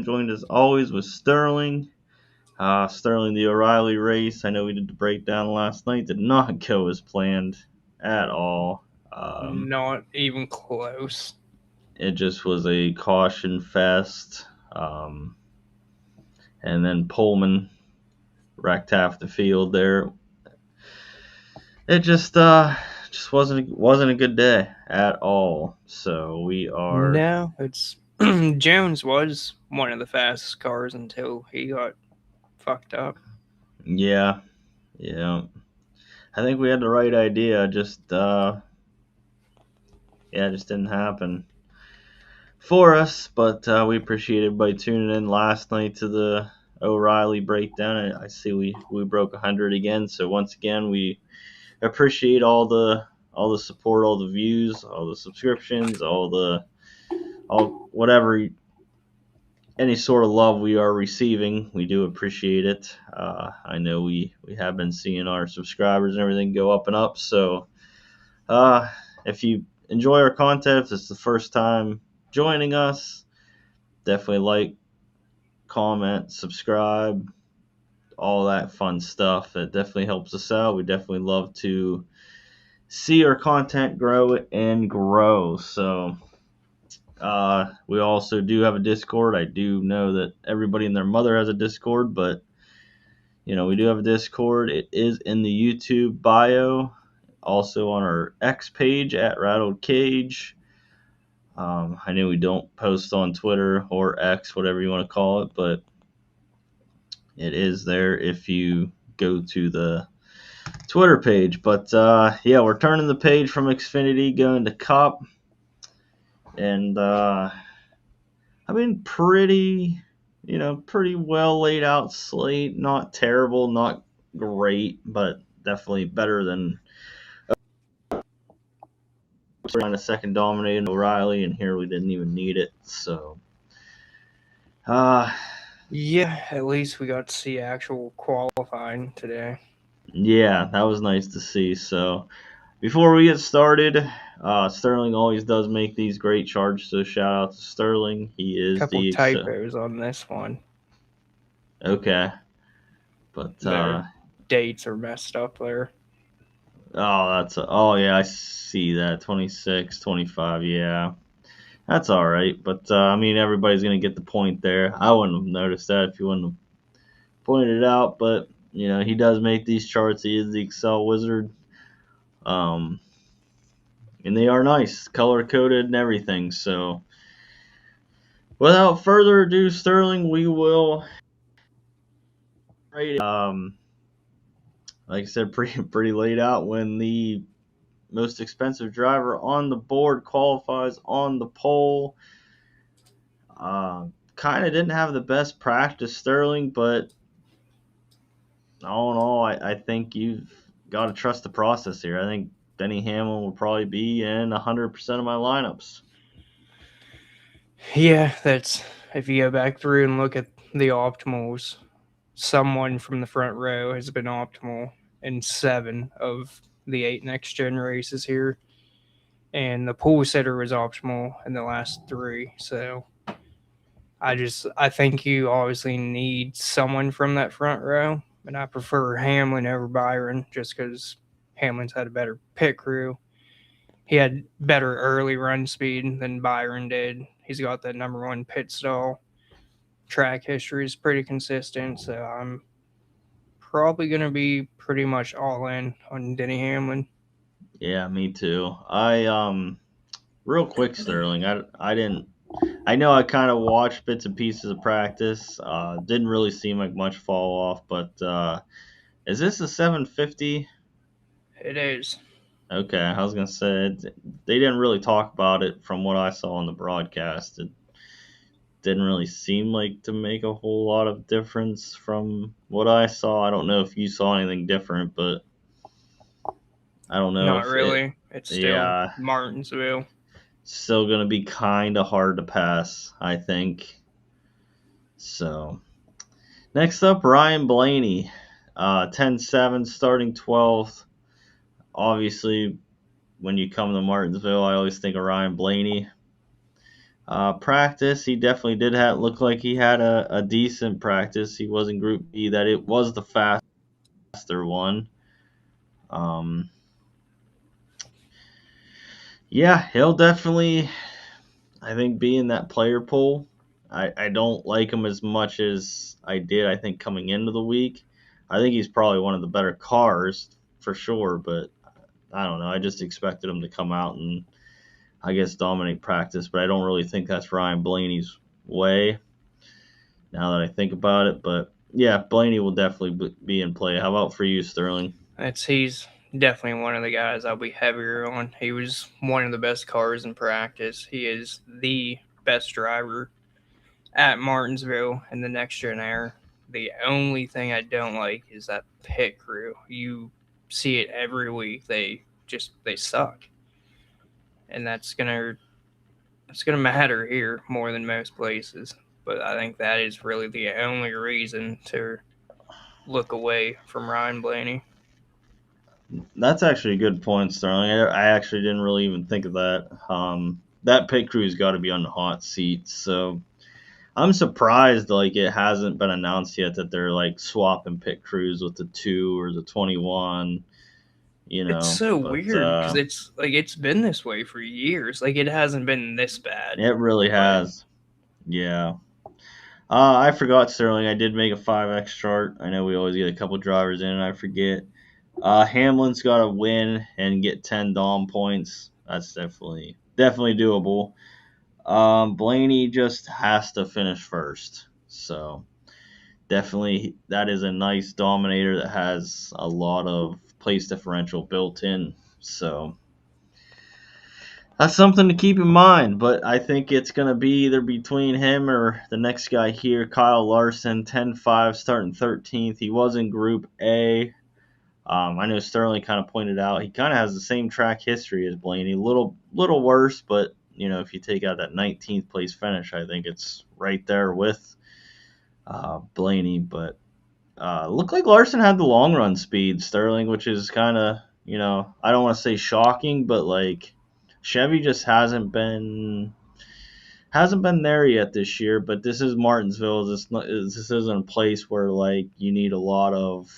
joined as always with Sterling. Sterling, the O'Reilly race. I know we did the breakdown last night. Did not go as planned at all. Not even close. It just was a caution fest. And then Pullman wrecked half the field there. It just wasn't a good day at all. So we are. No, it's Jones was one of the fastest cars until he got fucked up. Yeah. I think we had the right idea. Just it just didn't happen for us. But we appreciate everybody tuning in last night to the O'Reilly breakdown. I see we broke 100 again. So once again, we appreciate all the support, all the views, all the subscriptions, all whatever, any sort of love we are receiving. We do appreciate it. I know we have been seeing our subscribers and everything go up and up. So if you enjoy our content, if it's the first time joining us, definitely like, comment, subscribe, all that fun stuff. It definitely helps us out. We definitely love to see our content grow and grow. So we also do have a Discord. I do know that everybody and their mother has a Discord, but we do have a Discord. It is in the YouTube bio, also on our X page at Rattled Cage. I know we don't post on Twitter or X, whatever you want to call it, but it is there if you go to the Twitter page. But we're turning the page from Xfinity, going to Cup. And pretty well laid out slate. Not terrible, not great, but definitely better than trying a second dominated O'Reilly, and here we didn't even need it. So yeah, at least we got to see actual qualifying today. Yeah, that was nice to see. So before we get started, Sterling always does make these great charts, so shout out to Sterling. He is Couple typos on this one. Okay. But their dates are messed up there. I see that. 26, 25, yeah. That's all right. But everybody's going to get the point there. I wouldn't have noticed that if you wouldn't have pointed it out, but he does make these charts. He is the Excel wizard. And they are nice, color coded and everything. So without further ado, Sterling, we will rate it. Like I said, pretty laid out when the most expensive driver on the board qualifies on the pole. Kind of didn't have the best practice, Sterling, but all in all, I think you've got to trust the process here. I think Denny Hamlin will probably be in 100% of my lineups. Yeah, that's if you go back through and look at the optimals, someone from the front row has been optimal in 7 of the 8 next gen races here. And the pole sitter was optimal in the last 3. So I think you obviously need someone from that front row. And I prefer Hamlin over Byron just because Hamlin's had a better pit crew. He had better early run speed than Byron did. He's got the number 1 pit stall. Track history is pretty consistent, so I'm probably going to be pretty much all in on Denny Hamlin. Yeah, me too. Real quick, Sterling, I know I kind of watched bits and pieces of practice. Didn't really seem like much fall off, but is this a 750? It is. Okay, I was gonna say they didn't really talk about it from what I saw on the broadcast. It didn't really seem like to make a whole lot of difference from what I saw. I don't know if you saw anything different, but I don't know. Not really. It's still Martinsville. Still gonna be kind of hard to pass, I think. So next up, Ryan Blaney, 10-7, starting 12th. Obviously, when you come to Martinsville, I always think of Ryan Blaney. Practice, he definitely did have look like he had a decent practice. He was in Group B, that it was the faster one. Um, yeah, he'll definitely, I think, be in that player pool. I don't like him as much as I did, I think, coming into the week. I think he's probably one of the better cars for sure, but I don't know. I just expected him to come out and, I guess, dominate practice, but I don't really think that's Ryan Blaney's way now that I think about it. But yeah, Blaney will definitely be in play. How about for you, Sterling? He's definitely one of the guys I'll be heavier on. He was one of the best cars in practice. He is the best driver at Martinsville in the next gen air. The only thing I don't like is that pit crew. You see it every week. They suck, and that's gonna matter here more than most places. But I think that is really the only reason to look away from Ryan Blaney. That's actually a good point, Sterling. I actually didn't really even think of that. That pit crew's got to be on the hot seat. So I'm surprised like it hasn't been announced yet that they're like swapping pit crews with the 2 or the 21. It's so But weird because it's been this way for years. Like it hasn't been this bad, it really but has. Yeah. I forgot, Sterling. I did make a 5X chart. I know we always get a couple drivers in, and I forget. Hamlin's got to win and get 10 Dom points. That's definitely doable. Blaney just has to finish first. So definitely that is a nice dominator that has a lot of place differential built in. So that's something to keep in mind. But I think it's going to be either between him or the next guy here, Kyle Larson, 10-5, starting 13th. He was in Group A. I know Sterling kind of pointed out he kind of has the same track history as Blaney, little worse, but if you take out that 19th place finish, I think it's right there with Blaney. But looked like Larson had the long run speed, Sterling, which is kind of I don't want to say shocking, but like Chevy just hasn't been there yet this year. But this is Martinsville. This isn't a place where like you need a lot of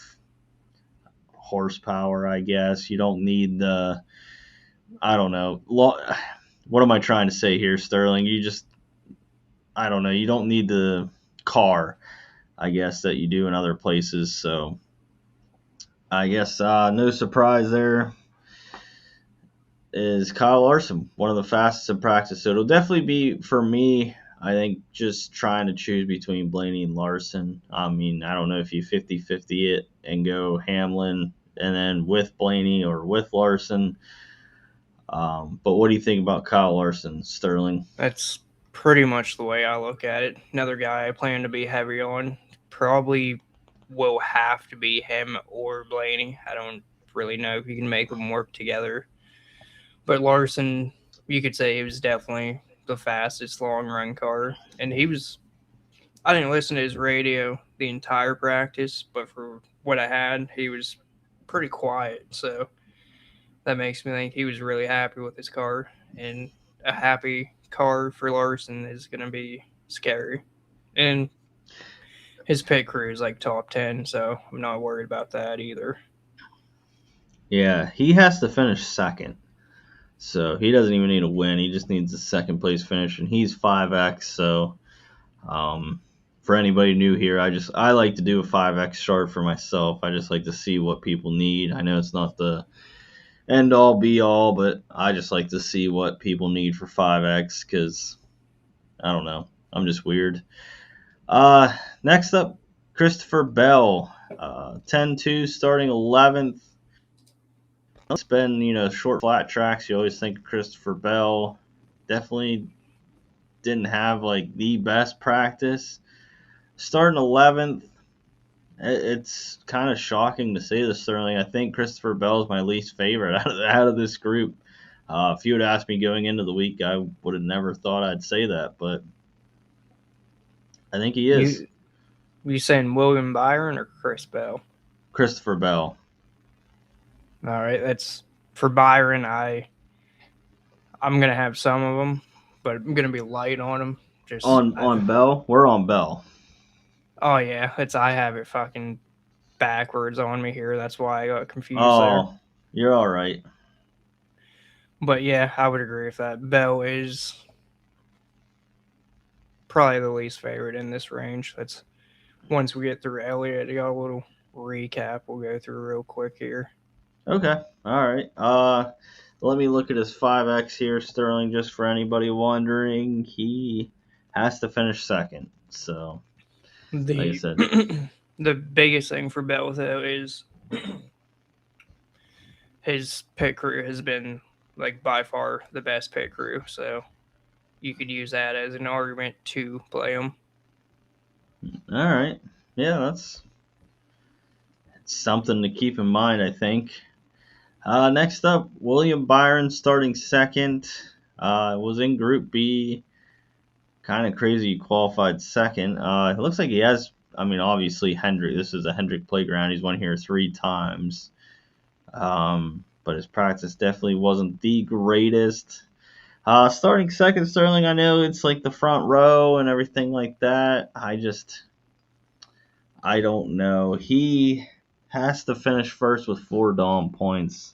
horsepower, I guess. You don't need the, I don't know. What am I trying to say here, Sterling? I don't know. You don't need the car, I guess, that you do in other places. So I guess no surprise there is Kyle Larson, one of the fastest in practice. So it'll definitely be, for me, I think, just trying to choose between Blaney and Larson. I mean, I don't know if you 50-50 it and go Hamlin and then with Blaney or with Larson. But what do you think about Kyle Larson, Sterling? that's pretty much the way I look at it. Another guy I plan to be heavy on probably will have to be him or Blaney. I don't really know if you can make them work together. But Larson, you could say he was definitely the fastest long run car. And I didn't listen to his radio the entire practice, but for what I had, he was pretty quiet. So that makes me think he was really happy with his car. And a happy car for Larson is going to be scary. And his pit crew is like top 10, so I'm not worried about that either. Yeah, he has to finish second. So he doesn't even need a win. He just needs a second place finish, and he's 5X. So for anybody new here, I like to do a 5X chart for myself. I just like to see what people need. I know it's not the end all be all, but I just like to see what people need for 5X because I don't know. I'm just weird. Next up, Christopher Bell, 10-2, starting 11th. It's been, short flat tracks. You always think of Christopher Bell. Definitely didn't have like the best practice. Starting 11th, it's kind of shocking to say this, Sterling. I think Christopher Bell is my least favorite out of this group. If you had asked me going into the week, I would have never thought I'd say that, but I think he is. You saying William Byron or Chris Bell? Christopher Bell. All right, that's for Byron. I'm gonna have some of them, but I'm gonna be light on him. On Bell? We're on Bell. Oh yeah, I have it fucking backwards on me here. That's why I got confused there. Oh, you're all right. But yeah, I would agree with that. Bell is probably the least favorite in this range. That's once we get through Elliott, I got a little recap we'll go through real quick here. Okay. All right. Let me look at his 5X here, Sterling, just for anybody wondering. He has to finish second. So, like I The said, the biggest thing for Bell though is his pit crew has been like by far the best pit crew, so you could use that as an argument to play him. all right. Yeah, that's something to keep in mind, I think. Next up, William Byron starting second. Was in Group B. Kind of crazy he qualified second. It looks like he has, I mean, obviously Hendrick. This is a Hendrick playground. He's won here 3 times. But his practice definitely wasn't the greatest. Starting second, Sterling, I know it's like the front row and everything like that. I don't know. He has to finish first with 4 Dom points.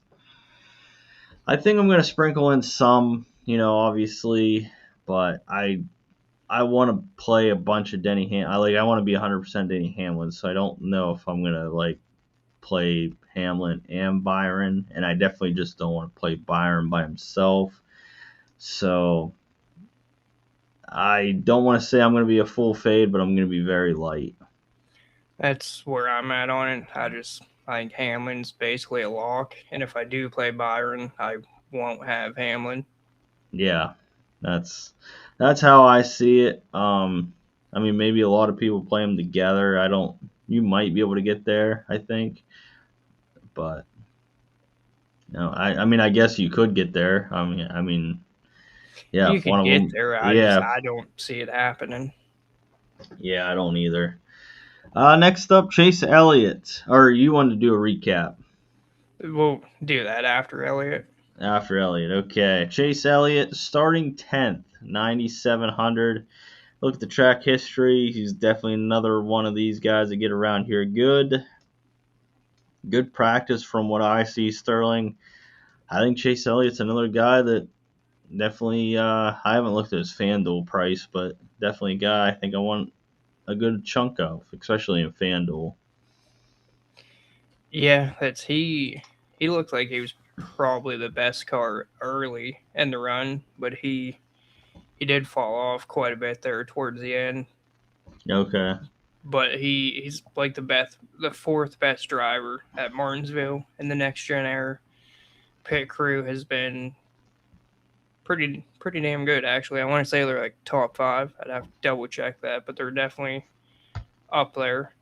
I think I'm going to sprinkle in some, obviously, but I want to play a bunch of Denny I want to be 100% Denny Hamlin, so I don't know if I'm going to play Hamlin and Byron, and I definitely just don't want to play Byron by himself. So I don't want to say I'm going to be a full fade, but I'm going to be very light. That's where I'm at on it. I think Hamlin's basically a lock, and if I do play Byron, I won't have Hamlin. Yeah, that's how I see it. I mean, maybe a lot of people play them together. I don't. You might be able to get there, I think, but no. I mean, I guess you could get there. Yeah, You if one could of get them. there. Yeah, I don't see it happening. yeah, I don't either. Next up, Chase Elliott. Or you wanted to do a recap We'll do that after Elliott. after Elliott. Okay, Chase Elliott starting 10th, 9,700. Look at the track history. He's definitely another one of these guys that get around here good. Good practice from what I see, Sterling. I think Chase Elliott's another guy that definitely. I haven't looked at his FanDuel price, but definitely a guy I think I want a good chunk of, especially in FanDuel. Yeah, that's he. He looked like he was probably the best car early in the run, but he did fall off quite a bit there towards the end. Okay. But he's like the fourth best driver at Martinsville in the next gen era. Pit crew has been pretty damn good actually. I want to say they're like top 5. I'd have to double check that, but they're definitely up there.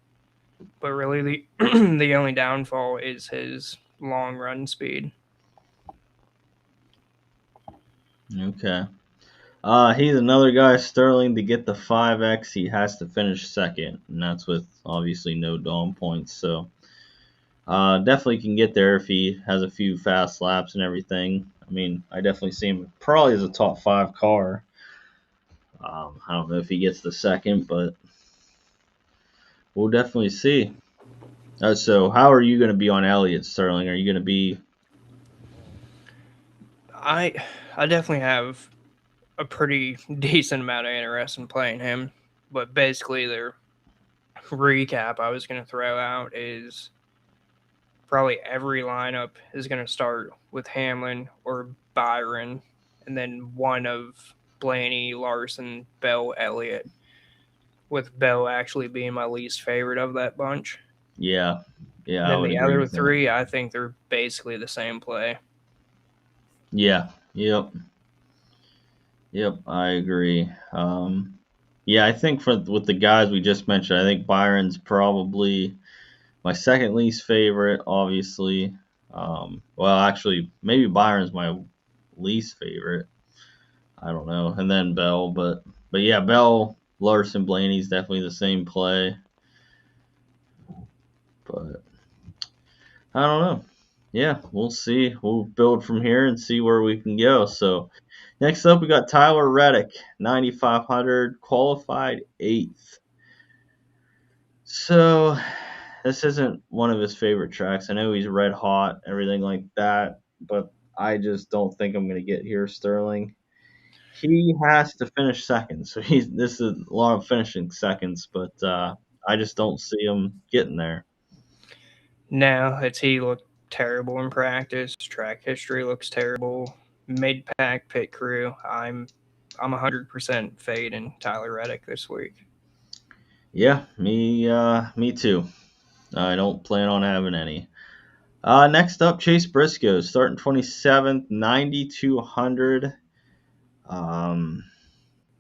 But really, the the only downfall is his long run speed. Okay. He's another guy, Sterling, to get the 5X, he has to finish second, and that's with obviously no Dom points. So definitely can get there if he has a few fast laps and everything. I mean, I definitely see him probably as a top 5 car. I don't know if he gets the second, but we'll definitely see. So, how are you going to be on Elliott, Sterling? Are you going to be? I I definitely have a pretty decent amount of interest in playing him, but basically their recap I was going to throw out is probably every lineup is going to start with Hamlin or Byron, and then one of Blaney, Larson, Bell, Elliott, with Bell actually being my least favorite of that bunch. Yeah, And yeah, I then would the agree other with that. 3, I think they're basically the same play. Yeah, yep, yep, I agree. Yeah, I think with the guys we just mentioned, I think Byron's probably my second least favorite, obviously. Well, actually, maybe Byron's my least favorite. I don't know, and then Bell, but yeah, Bell, Larson, Blaney's definitely the same play. But I don't know. Yeah, we'll see. We'll build from here and see where we can go. So Next up, we got Tyler Reddick, 9,500, qualified 8th. So this isn't one of his favorite tracks. I know he's red hot, everything like that, but I just don't think I'm going to get here, Sterling. He has to finish second, so this is a lot of finishing seconds, but I just don't see him getting there. Now, it's he looked terrible in practice. Track history looks terrible. Mid pack pit crew. I'm 100% fading Tyler Reddick this week. Yeah, me too. I don't plan on having any. Next up, Chase Briscoe, starting 27th, 9,200. Um,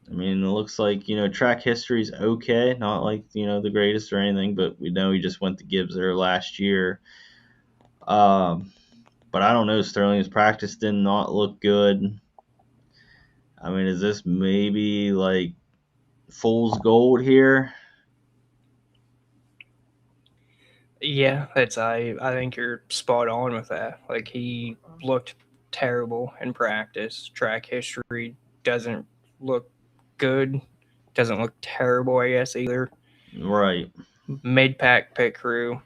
I mean, it looks like, track history's okay. Not like, the greatest or anything, but we know he just went to Gibbs there last year. Um, but I don't know, Sterling. His practice did not look good. I mean, is this maybe like fool's gold here? Yeah, that's I think you're spot on with that. Like he looked terrible in practice. Track history doesn't look good. Doesn't look terrible, I guess either. Right. Mid pack pit crew.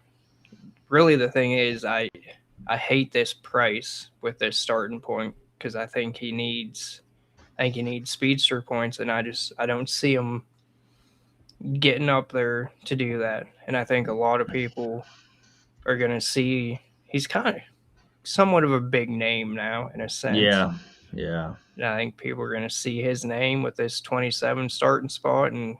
Really, the thing is, I hate this price with this starting point because I think he needs speedster points, and I don't see him getting up there to do that. And I think a lot of people are gonna see he's kind of somewhat of a big name now in a sense. Yeah. Yeah. And I think people are gonna see his name with this 27 starting spot, and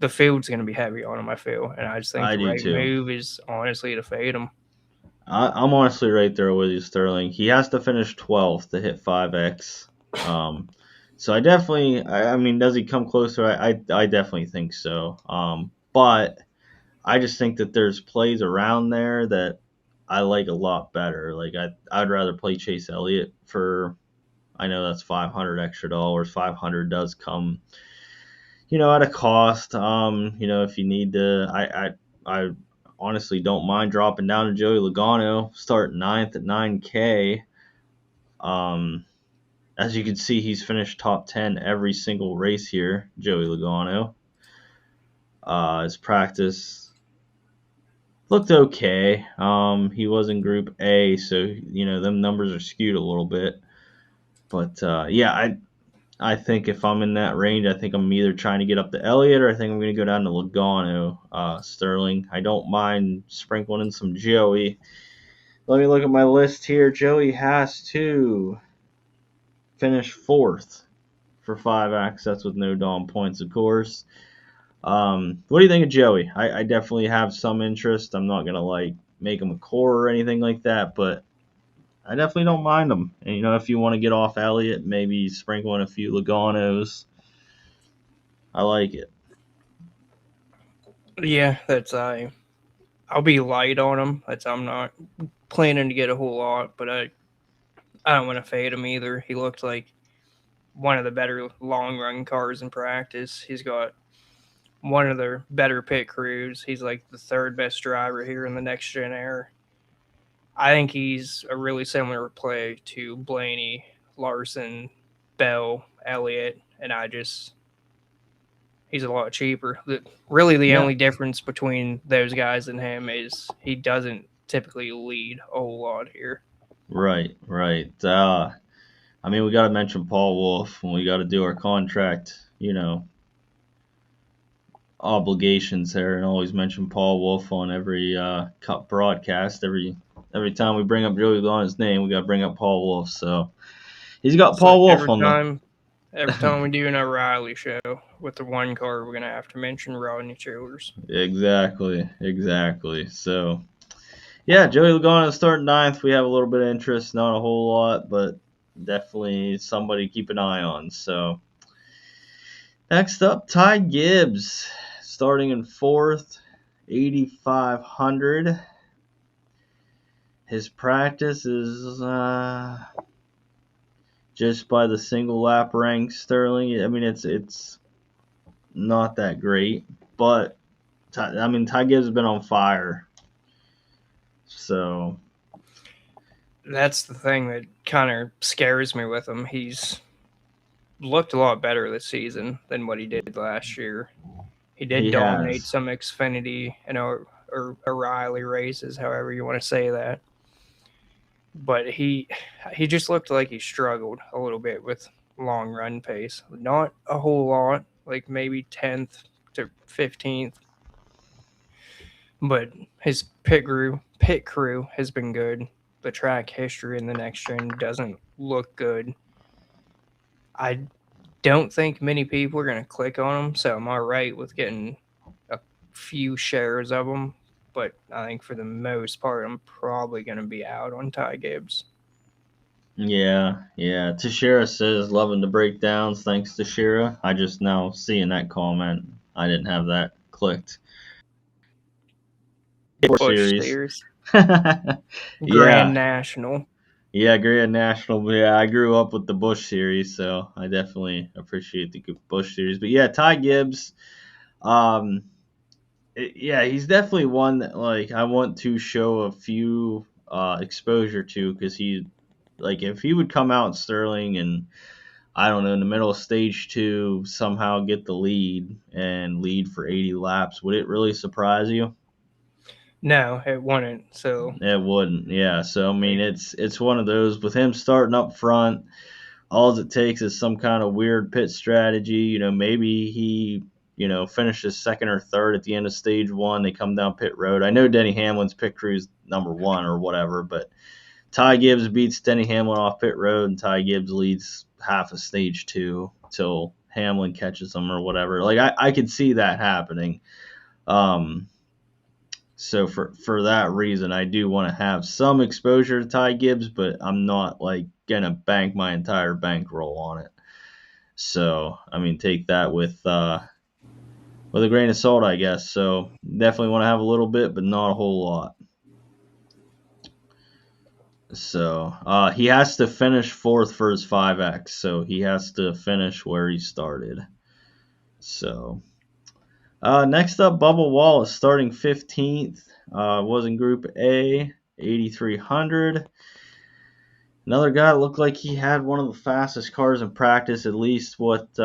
the field's gonna be heavy on him. I feel, and I just think I the do right too. move is honestly to fade him. I'm honestly right there with you, Sterling. He has to finish 12th to hit 5x. So I mean, does he come closer? I definitely think so. But I just think that there's plays around there that I like a lot better. Like I'd rather play Chase Elliott for, I know that's $500 extra. 500 does come, at a cost. If you need to, I honestly don't mind dropping down to Joey Logano, start ninth at 9K. Um, as you can see, he's finished top 10 every single race here, Joey Logano. His practice looked okay. He was in Group A, so them numbers are skewed a little bit. But yeah, I think if I'm in that range, I think I'm either trying to get up to Elliott or I think I'm going to go down to Logano, Sterling. I don't mind sprinkling in some Joey. Let me look at my list here. Joey has to finish fourth for 5x. That's with no Dom points, of course. What do you think of Joey? I definitely have some interest. I'm not going to make him a core or anything like that, but I definitely don't mind him. And if you want to get off Elliott, maybe sprinkle in a few Logano's. I like it. Yeah, that's I'll be light on him. That's I'm not planning to get a whole lot, but I don't want to fade him either. He looked like one of the better long run cars in practice. He's got one of the better pit crews. He's like the third best driver here in the next gen air. I think he's a really similar play to Blaney, Larson, Bell, Elliott, and he's a lot cheaper. Really, the Yeah. only difference between those guys and him is he doesn't typically lead a whole lot here. Right. Right. I mean, we got to mention Paul Wolf when we got to do our contract, obligations there, and always mention Paul Wolf on every Cup broadcast. Every time we bring up Joey Logano's name, we got to bring up Paul Wolf. So he's got It's like Paul Wolf on the. every time we do an O'Reilly show with the one car, we're gonna have to mention Rodney Childers. Exactly. Exactly. So yeah, Joey Logano starting ninth. We have a little bit of interest, not a whole lot, but definitely somebody to keep an eye on. So next up, Ty Gibbs, starting in fourth, 8,500. His practice is just by the single lap ranks, Sterling. I mean, it's not that great, but Ty Gibbs has been on fire. So That's the thing that kind of scares me with him. He's looked a lot better this season than what he did last year. He did He dominate has. some Xfinity and or O'Reilly races, however you want to say that. But he just looked like he struggled a little bit with long run pace. Not a whole lot, like maybe 10th to 15th, but his pit crew has been good. The track history in the next gen doesn't look good. I don't think many people are going to click on him, so I'm all right with getting a few shares of him. But I think for the most part, I'm probably going to be out on Ty Gibbs. Yeah, yeah. Tashira says loving the breakdowns. Thanks, Tashira. I just now seeing that comment. I didn't have that clicked. Bush Series. Series, Grand Yeah, National. yeah. Grand National. Yeah, I grew up with the Bush series, so I definitely appreciate the Bush series. But yeah, Ty Gibbs. Um, yeah, he's definitely one that like I want to show a few exposure to because he like if he would come out Sterling and I don't know, in the middle of stage two, somehow get the lead and lead for 80 laps, would it really surprise you? No, it wouldn't. So, It wouldn't. Yeah. So I mean, like, it's one of those with him starting up front. All it takes is some kind of weird pit strategy. Maybe he finishes second or third at the end of stage one. They come down pit road. I know Denny Hamlin's pit crew's number one or whatever, but Ty Gibbs beats Denny Hamlin off pit road, and Ty Gibbs leads half of stage two till Hamlin catches him or whatever. Like I could see that happening. Um, so for that reason, I do want to have some exposure to Ty Gibbs, but I'm not like gonna bank my entire bankroll on it. So I mean, take that with a grain of salt, I guess. So definitely want to have a little bit, but not a whole lot. So he has to finish fourth for his 5X. So he has to finish where he started. So next up, Bubba Wallace starting 15th. Was in Group A, 8,300. Another guy looked like he had one of the fastest cars in practice, at least what they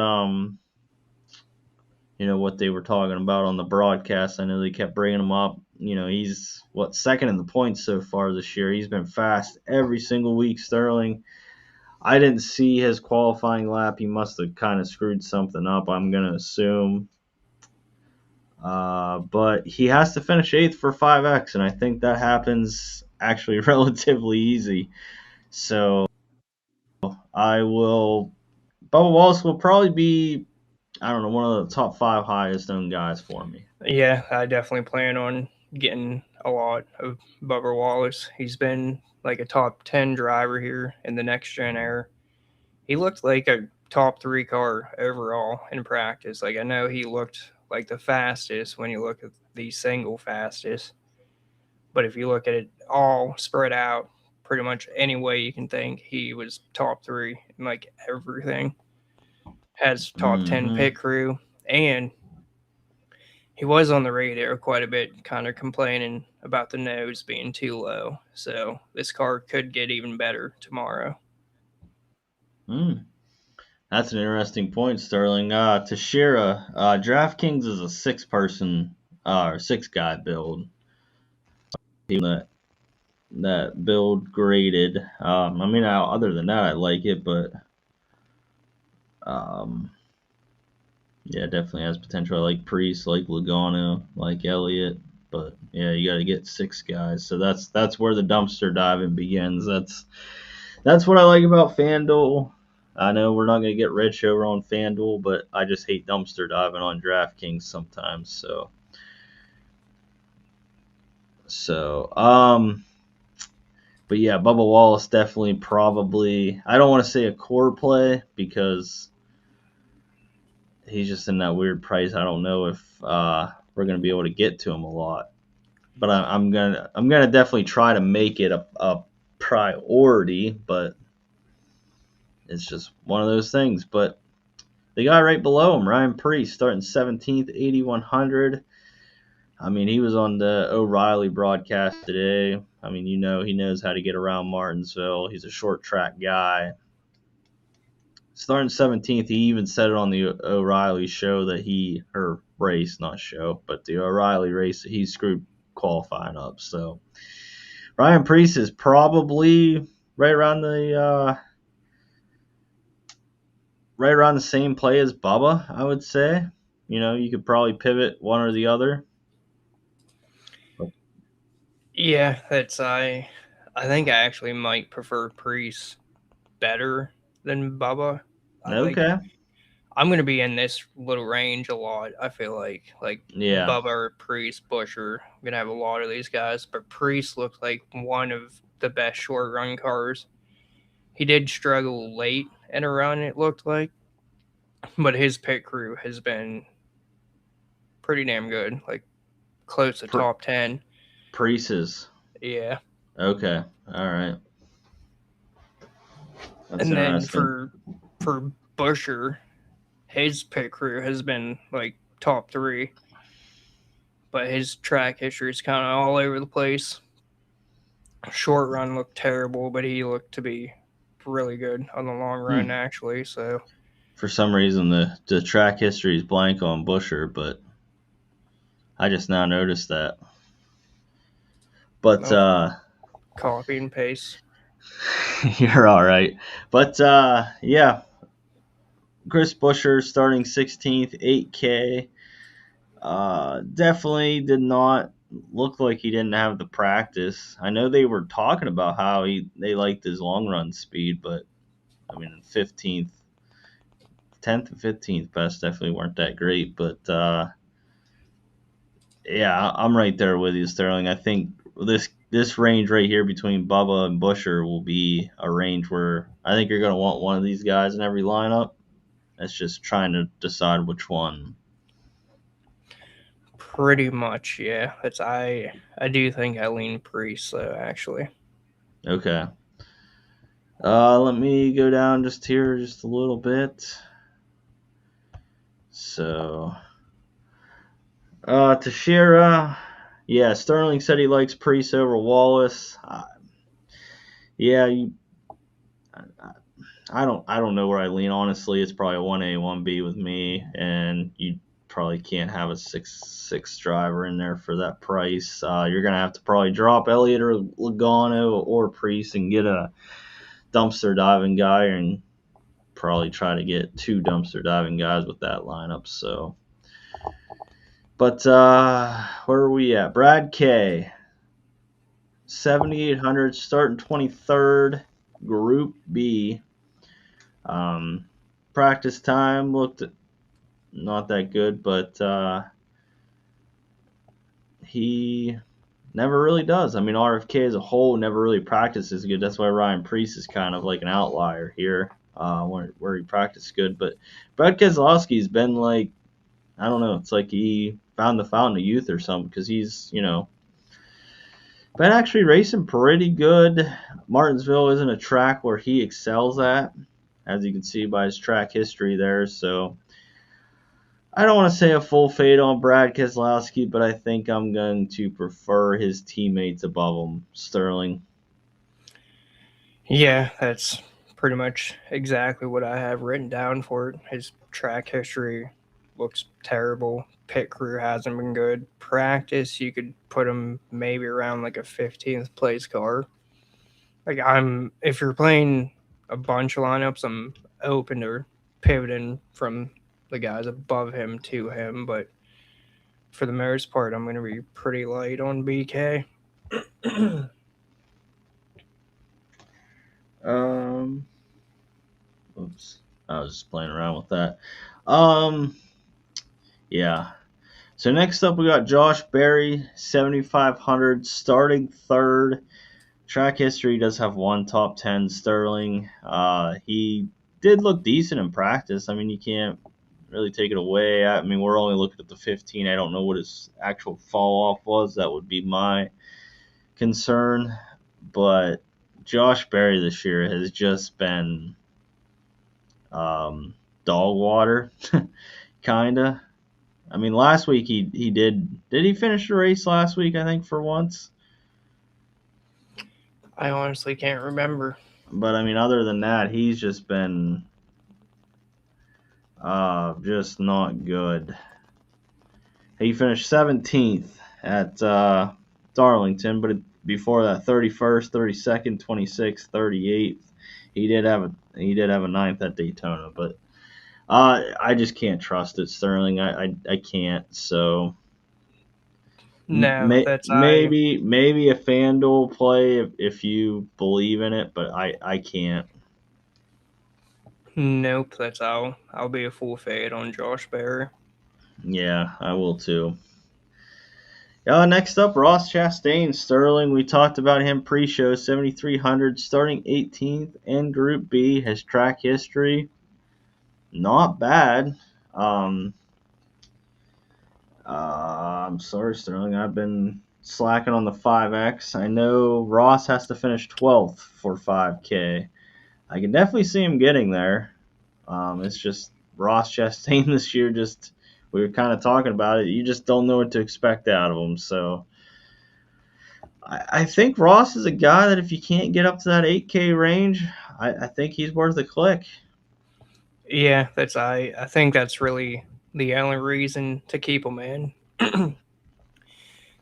were talking about on the broadcast. I know they kept bringing him up. He's second in the points so far this year. He's been fast every single week. Sterling. I didn't see his qualifying lap. He must have kind of screwed something up, I'm gonna assume. But he has to finish eighth for 5X, and I think that happens actually relatively easy. So I will. Bubba Wallace will probably be, I don't know, one of the top five highest owned guys for me. yeah, I definitely plan on getting a lot of Bubba Wallace. He's been like a top 10 driver here in the next gen era. He looked like a top three car overall in practice. Like, I know he looked like the fastest when you look at the single fastest, but if you look at it all spread out, pretty much any way you can think, he was top three in like everything. Has top 10 Mm-hmm. pit crew, and he was on the radio quite a bit, kind of complaining about the nose being too low. So this car could get even better tomorrow. Mm. That's an interesting point, Sterling. Tashira, DraftKings is a six-person or six-guy build. That build graded. I mean, other than that, I like it, but um, yeah, definitely has potential. I like Priest, like Logano, like Elliott, but yeah, you got to get six guys. So that's where the dumpster diving begins. That's what I like about FanDuel. I know we're not going to get rich over on FanDuel, but I just hate dumpster diving on DraftKings sometimes. So, but yeah, Bubba Wallace definitely probably. I don't want to say a core play because he's just in that weird price. I don't know if we're gonna be able to get to him a lot, but I'm gonna definitely try to make it a priority. But it's just one of those things. But the guy right below him, Ryan Priest, starting 17th, 8,100. I mean, he was on the O'Reilly broadcast today. I mean, you know, he knows how to get around Martinsville. He's a short track guy. Starting 17th, he even said it on the O'Reilly show that race, not show, but the O'Reilly race that he screwed qualifying up. So Ryan Preece is probably right around the same play as Bubba, I would say. You know, you could probably pivot one or the other. Yeah, I think I actually might prefer Priest better than Bubba. Okay. I'm gonna be in this little range a lot. I feel like Yeah. Bubba or Priest, Busher. I'm gonna have a lot of these guys, but Priest looks like one of the best short run cars. He did struggle late in a run, it looked like, but his pit crew has been pretty damn good, like close to top 10. Preece's. Yeah. Okay. All right. That's And then interesting. for Busher, his pit crew has been like top 3, but his track history is kind of all over the place. Short run looked terrible, but he looked to be really good on the long run actually. So for some reason, the track history is blank on Busher, but I just now noticed that. But copy and paste. You're all right. But yeah, Chris Busher starting 16th, 8K. Definitely did not look like he didn't have the practice. I know they were talking about how they liked his long run speed, but I mean, 15th, 10th, and 15th best definitely weren't that great. But yeah, I'm right there with you, Sterling. I think this range right here between Bubba and Busher will be a range where I think you're going to want one of these guys in every lineup. It's just trying to decide which one. Pretty much, yeah. I do think I lean Priest though, actually. Okay. Let me go down just here just a little bit. So, Teixeira, yeah, Sterling said he likes Priest over Wallace. Yeah, I don't know where I lean. Honestly, it's probably a 1A 1B with me, and you probably can't have a 6 driver in there for that price. You're gonna have to probably drop Elliott or Logano or Priest and get a dumpster diving guy, and probably try to get 2 dumpster diving guys with that lineup. So, but where are we at? Brad K, 7,800, starting 23rd, Group B. Practice time looked not that good, but he never really does. I mean, RFK as a whole never really practices good. That's why Ryan Preece is kind of like an outlier here, where he practiced good. But Brad Keselowski's been like, I don't know, it's like he found the fountain of youth or something, because he's, been actually racing pretty good. Martinsville isn't a track where he excels at, as you can see by his track history there. So I don't want to say a full fade on Brad Keselowski, but I think I'm going to prefer his teammates above him, Sterling. Yeah, that's pretty much exactly what I have written down for it. His track history looks terrible. Pit crew hasn't been good. Practice, you could put him maybe around like a 15th place car. Like if you're playing a bunch of lineups, I'm open to pivoting from the guys above him to him, but for the most part, I'm going to be pretty light on BK. Oops, I was just playing around with that. Yeah. So next up, we got Josh Berry, 7,500, starting third. Track history does have one top 10, Sterling. He did look decent in practice. I mean, you can't really take it away. I mean, we're only looking at the 15. I don't know what his actual fall off was. That would be my concern. But Josh Berry this year has just been dog water, kind of. I mean, last week he did he finish the race last week? I think for once. I honestly can't remember. But I mean, other than that, he's just been just not good. He finished 17th at Darlington, but before that, 31st, 32nd, 26th, 38th. He did have a ninth at Daytona, but I just can't trust it, Sterling. I can't. So No, that's maybe a FanDuel play if you believe in it, but I can't. nope. That's I'll be a full fade on Josh Berry. Yeah, I will too. Next up, Ross Chastain, Sterling. We talked about him pre-show, 7,300, starting 18th in Group B. His track history, not bad. Um, I'm sorry, Sterling. I've been slacking on the 5X. I know Ross has to finish 12th for 5K. I can definitely see him getting there. It's just Ross Chastain this year. Just we were kind of talking about it. You just don't know what to expect out of him. So I think Ross is a guy that if you can't get up to that 8K range, I think he's worth a click. Yeah, that's I think that's really the only reason to keep him in.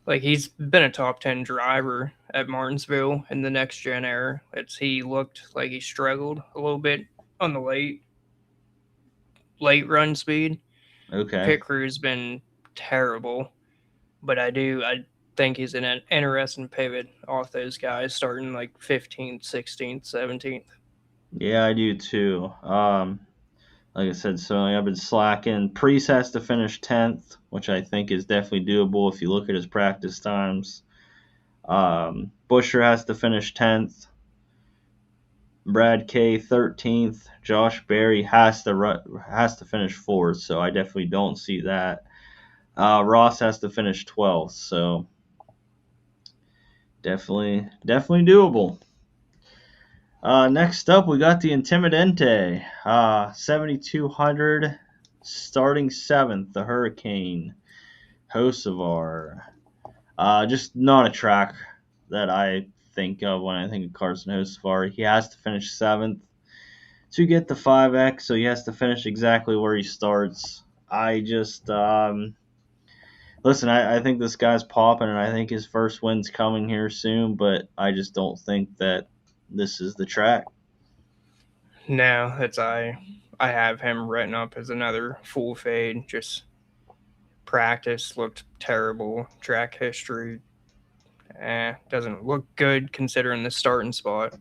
Like he's been a top 10 driver at Martinsville in the next gen era. He looked like he struggled a little bit on the late run speed. Okay. Pit crew's been terrible, but I think he's an interesting pivot off those guys starting like 15th, 16th, 17th. Yeah, I do too. Like I said, so I've been slacking. Priest has to finish 10th, which I think is definitely doable if you look at his practice times. Busher has to finish 10th. Brad K 13th. Josh Berry has to finish 4th, so I definitely don't see that. Ross has to finish 12th, so definitely doable. Next up, we got the Intimidante, 7,200, starting 7th, the Hurricane, Hocevar. Just not a track that I think of when I think of Carson Hocevar. He has to finish 7th to get the 5X, so he has to finish exactly where he starts. I just, listen, I think this guy's popping, and I think his first win's coming here soon, but I just don't think that this is the track. No, I have him written up as another full fade. Just practice looked terrible. Track history, doesn't look good considering the starting spot.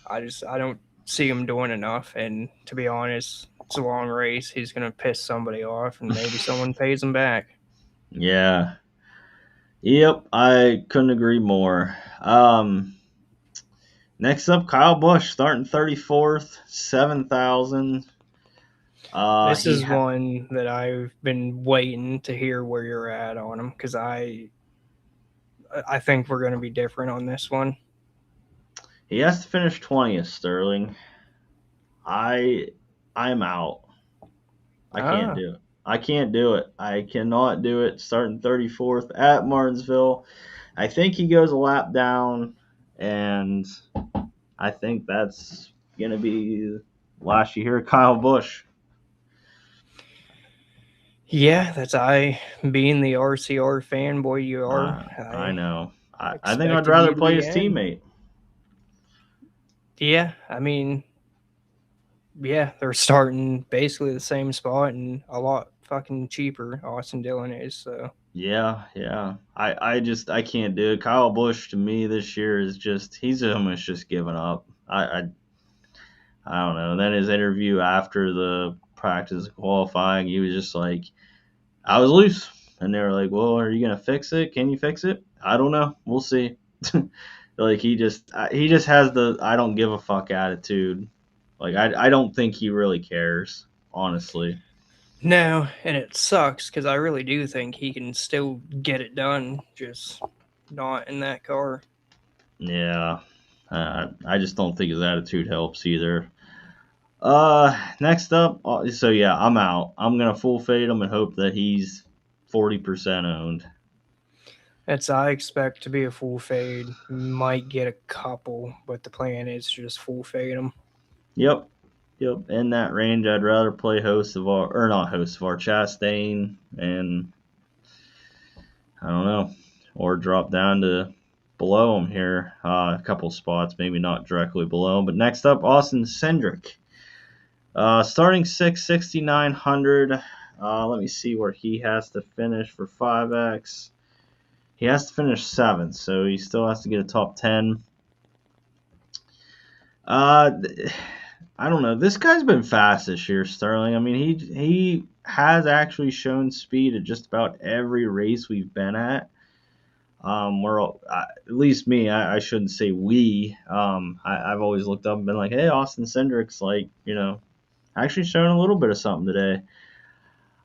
I don't see him doing enough. And to be honest, it's a long race. He's gonna piss somebody off, and maybe someone pays him back. Yeah. Yep, I couldn't agree more. Next up, Kyle Busch starting 34th, 7,000. This He is one that I've been waiting to hear where you're at on him because I think we're going to be different on this one. he has to finish 20th, Sterling. I'm out. I can't Ah, do it. I can't do it. I cannot do it. Starting 34th at Martinsville. I think he goes a lap down, and I think that's gonna be last you hear of Kyle Busch. yeah, that's I being the RCR fanboy you are. I I know. I think I'd expected rather you to play be his in. teammate. Yeah, I mean, yeah, they're starting basically the same spot and a lot fucking cheaper. Austin Dillon is so. Yeah. I can't do it. Kyle Busch to me this year is just he's almost just given up. I don't know. Then his interview after the practice qualifying, he was just like, I was loose. And they were like, well, are you gonna fix it? Can you fix it? I don't know. We'll see. Like he just has the I don't give a fuck attitude. Like I don't think he really cares, honestly. No, and it sucks because I really do think he can still get it done, just not in that car. Yeah. I just don't think his attitude helps either. Next up, so yeah, I'm out. I'm gonna full fade him and hope that he's 40% owned. I expect to be a full fade. Might get a couple, but the plan is to just full fade them. Yep. Yep. In that range, I'd rather play host of our, or not host of our Chastain, and I don't know, or drop down to below him here, a couple spots, maybe not directly below him. But next up, Austin Cindric. Starting 6,900. Let me see where he has to finish for 5x. He has to finish 7th, so he still has to get a top 10. Uh, I don't know. This guy's been fast this year, Sterling. I mean, he has actually shown speed at just about every race we've been at. We're at least me. I shouldn't say we. I've always looked up and been like, hey, Austin Cindric's like, actually showing a little bit of something today.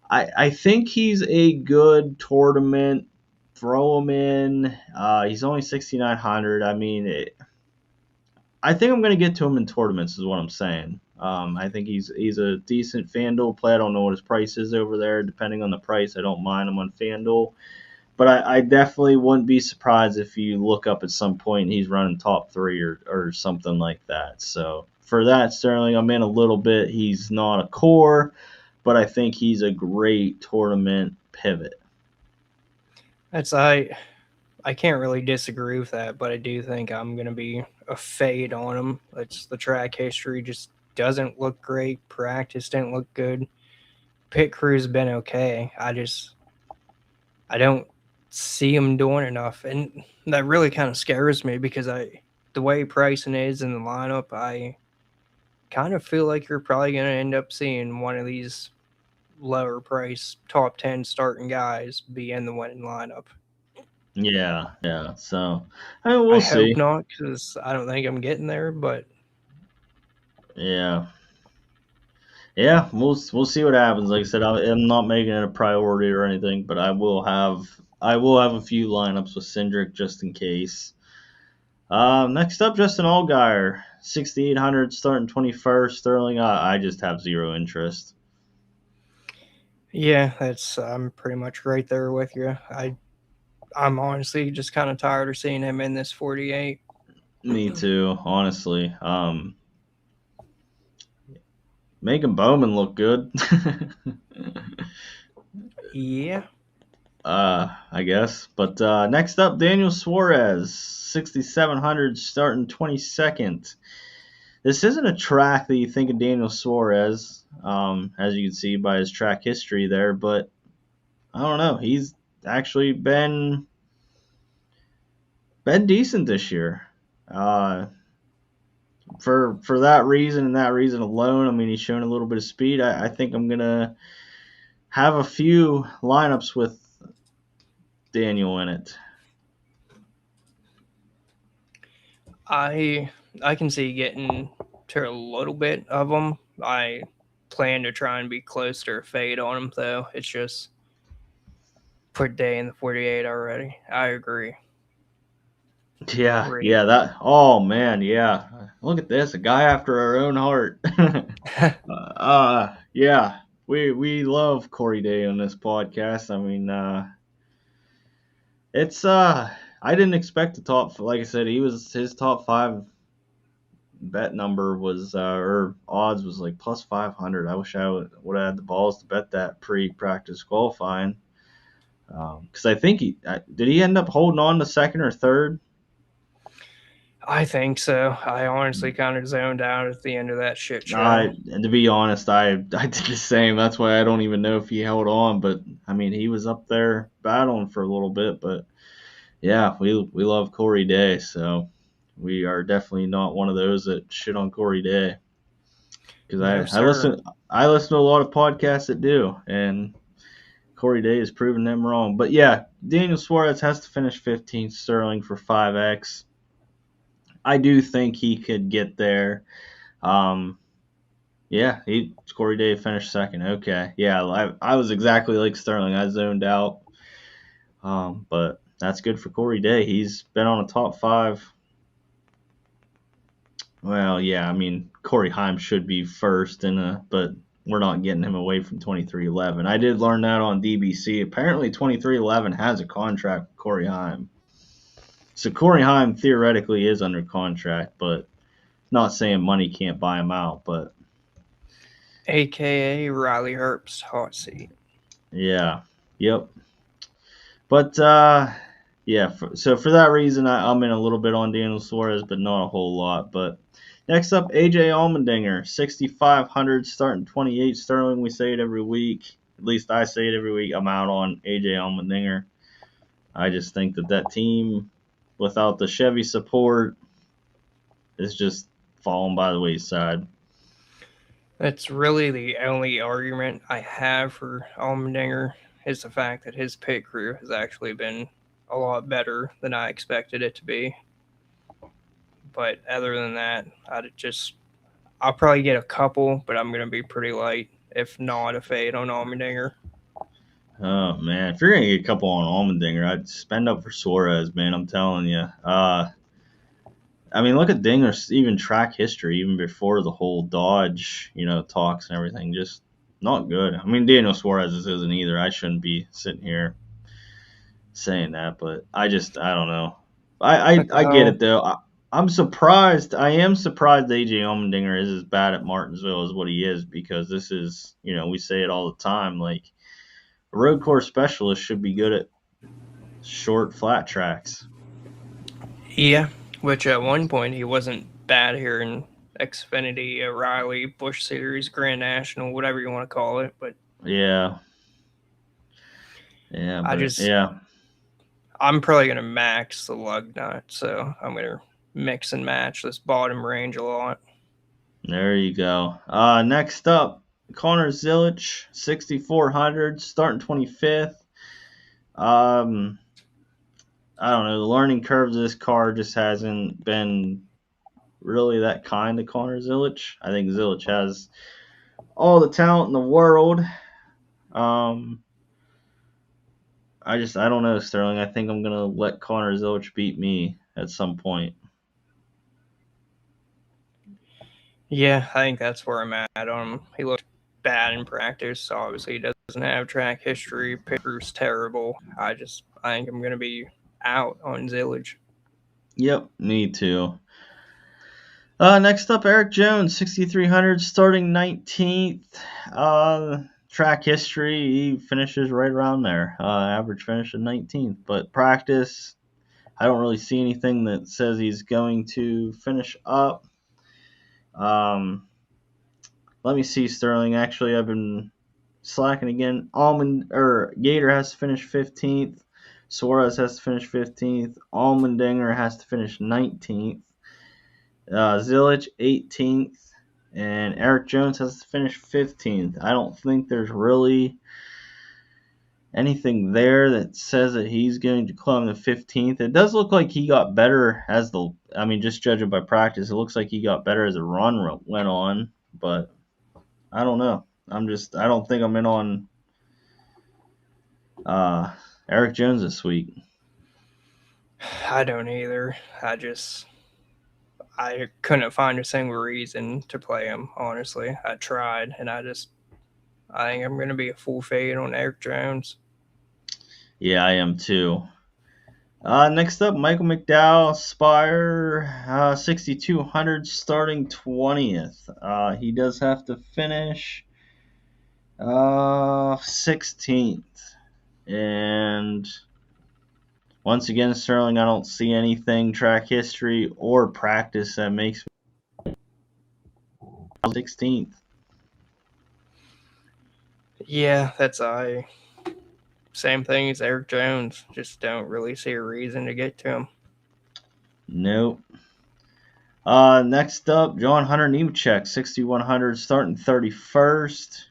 I think he's a good tournament. Throw him in. He's only 6,900. I mean, I think I'm going to get to him in tournaments, is what I'm saying. I think he's a decent FanDuel play. I don't know what his price is over there. Depending on the price, I don't mind him on FanDuel. But I definitely wouldn't be surprised if you look up at some point and he's running top 3 or something like that. So for that, Sterling, I'm in a little bit. He's not a core, but I think he's a great tournament pivot. I can't really disagree with that, but I do think I'm going to be a fade on him. It's the track history just doesn't look great. Practice didn't look good. Pit crew's been okay. I don't see him doing enough, and that really kind of scares me because the way pricing is in the lineup, I kind of feel like you're probably going to end up seeing one of these lower price top 10 starting guys be in the winning lineup. Yeah, yeah. So I mean, I we'll hope see. not, because I don't think I'm getting there. But Yeah, yeah. We'll see what happens. Like I said, I'm not making it a priority or anything, but I will have a few lineups with Cindric just in case. Next up, Justin Allgaier, 6,800, starting 21st. Sterling, I just have zero interest. yeah, that's I'm pretty much right there with you. I'm honestly just kind of tired of seeing him in this 48. Me too, honestly. Making Bowman look good. Yeah, I guess. But next up, Daniel Suarez, 6,700, starting 22nd. This isn't a track that you think of Daniel Suarez, as you can see by his track history there, but I don't know. He's actually been decent this year. Uh, for that reason and that reason alone, I mean, he's shown a little bit of speed. I think I'm gonna have a few lineups with Daniel in it. I I can see getting to a little bit of them. I plan to try and be close to a fade on him, though. It's just put day in the 48 already. I agree. Yeah, Great. yeah, that. Oh man, yeah. Look at this, a guy after our own heart. Yeah, we love Corey Day on this podcast. I mean, it's I didn't expect the top. Like I said, his top 5 bet number was or odds was like plus 500. I wish I would have had the balls to bet that pre-practice qualifying. Because I think did he end up holding on to second or third? I think so. I honestly kind of zoned out at the end of that shit show. And to be honest, I did the same. That's why I don't even know if he held on. But I mean, he was up there battling for a little bit. But yeah, we love Corey Day, so we are definitely not one of those that shit on Corey Day. Because No, I sir. listen to a lot of podcasts that do, and Corey Day has proven them wrong. But yeah, Daniel Suarez has to finish 15th, Sterling for 5x. I do think he could get there. Um, Yeah, Corey Day finished second. Okay, yeah, I was exactly like Sterling. I zoned out, but that's good for Corey Day. He's been on a top 5. Well, yeah, I mean Corey Heim should be first but we're not getting him away from 2311. I did learn that on DBC. Apparently, 2311 has a contract with Corey Heim. So Corey Heim theoretically is under contract, but not saying money can't buy him out. But AKA Riley Herbst's hot seat. yeah, yep. But yeah, so for that reason, I'm in a little bit on Daniel Suarez, but not a whole lot. But next up, AJ Allmendinger, 6,500, starting 28 Sterling. We say it every week. At least I say it every week. I'm out on AJ Allmendinger. I just think that team, without the Chevy support, is just falling by the wayside. That's really the only argument I have for Allmendinger is the fact that his pit crew has actually been a lot better than I expected it to be. But other than that, I'll probably get a couple, but I'm gonna be pretty light, if not a fade on Allmendinger. Oh man, if you're gonna get a couple on Allmendinger, I'd spend up for Suarez, man. I'm telling you. I mean, look at Dinger's even track history, even before the whole Dodge, talks and everything. Just not good. I mean, Daniel Suarez isn't either. I shouldn't be sitting here saying that, but I don't know. I get it though. I'm surprised. I am surprised AJ Allmendinger is as bad at Martinsville as what he is, because this is, we say it all the time. Like, a road course specialist should be good at short, flat tracks. Yeah, which at one point he wasn't bad here in Xfinity, O'Reilly, Busch Series, Grand National, whatever you want to call it. But Yeah. Yeah. I'm probably gonna max the lug nut, so I'm gonna mix and match this bottom range a lot. There you go. Next up, Connor Zilic, 6,400, starting 25th. I don't know. The learning curve of this car just hasn't been really that kind of Connor Zilic. I think Zilic has all the talent in the world. I don't know, Sterling. I think I'm gonna let Connor Zilic beat me at some point. Yeah, I think that's where I'm at on him. He looked bad in practice, so obviously he doesn't have track history. Picker's terrible. I think I'm gonna be out on Zillage. Yep, me too. Next up, Eric Jones, 6,300, starting 19th. Track history, he finishes right around there. Average finish of 19th. But practice, I don't really see anything that says he's going to finish up. Let me see, Sterling. Actually, I've been slacking again. Gator has to finish 15th. Suarez has to finish 15th. Allmendinger has to finish 19th. Zilic 18th, and Eric Jones has to finish 15th. I don't think there's really anything there that says that he's going to climb the 15th. It does look like he got better just judging by practice, it looks like he got better as the run went on, but I don't know. I don't think I'm in on Eric Jones this week. I don't either. I couldn't find a single reason to play him, honestly. I tried, and I think I'm going to be a full fade on Eric Jones. Yeah, I am too. Next up, Michael McDowell, Spire, 6,200, starting 20th. He does have to finish 16th. And once again, Sterling, I don't see anything track history or practice that makes me 16th. Yeah, same thing as Eric Jones. Just don't really see a reason to get to him. Nope. Next up, John Hunter Nemechek, 6,100, starting 31st.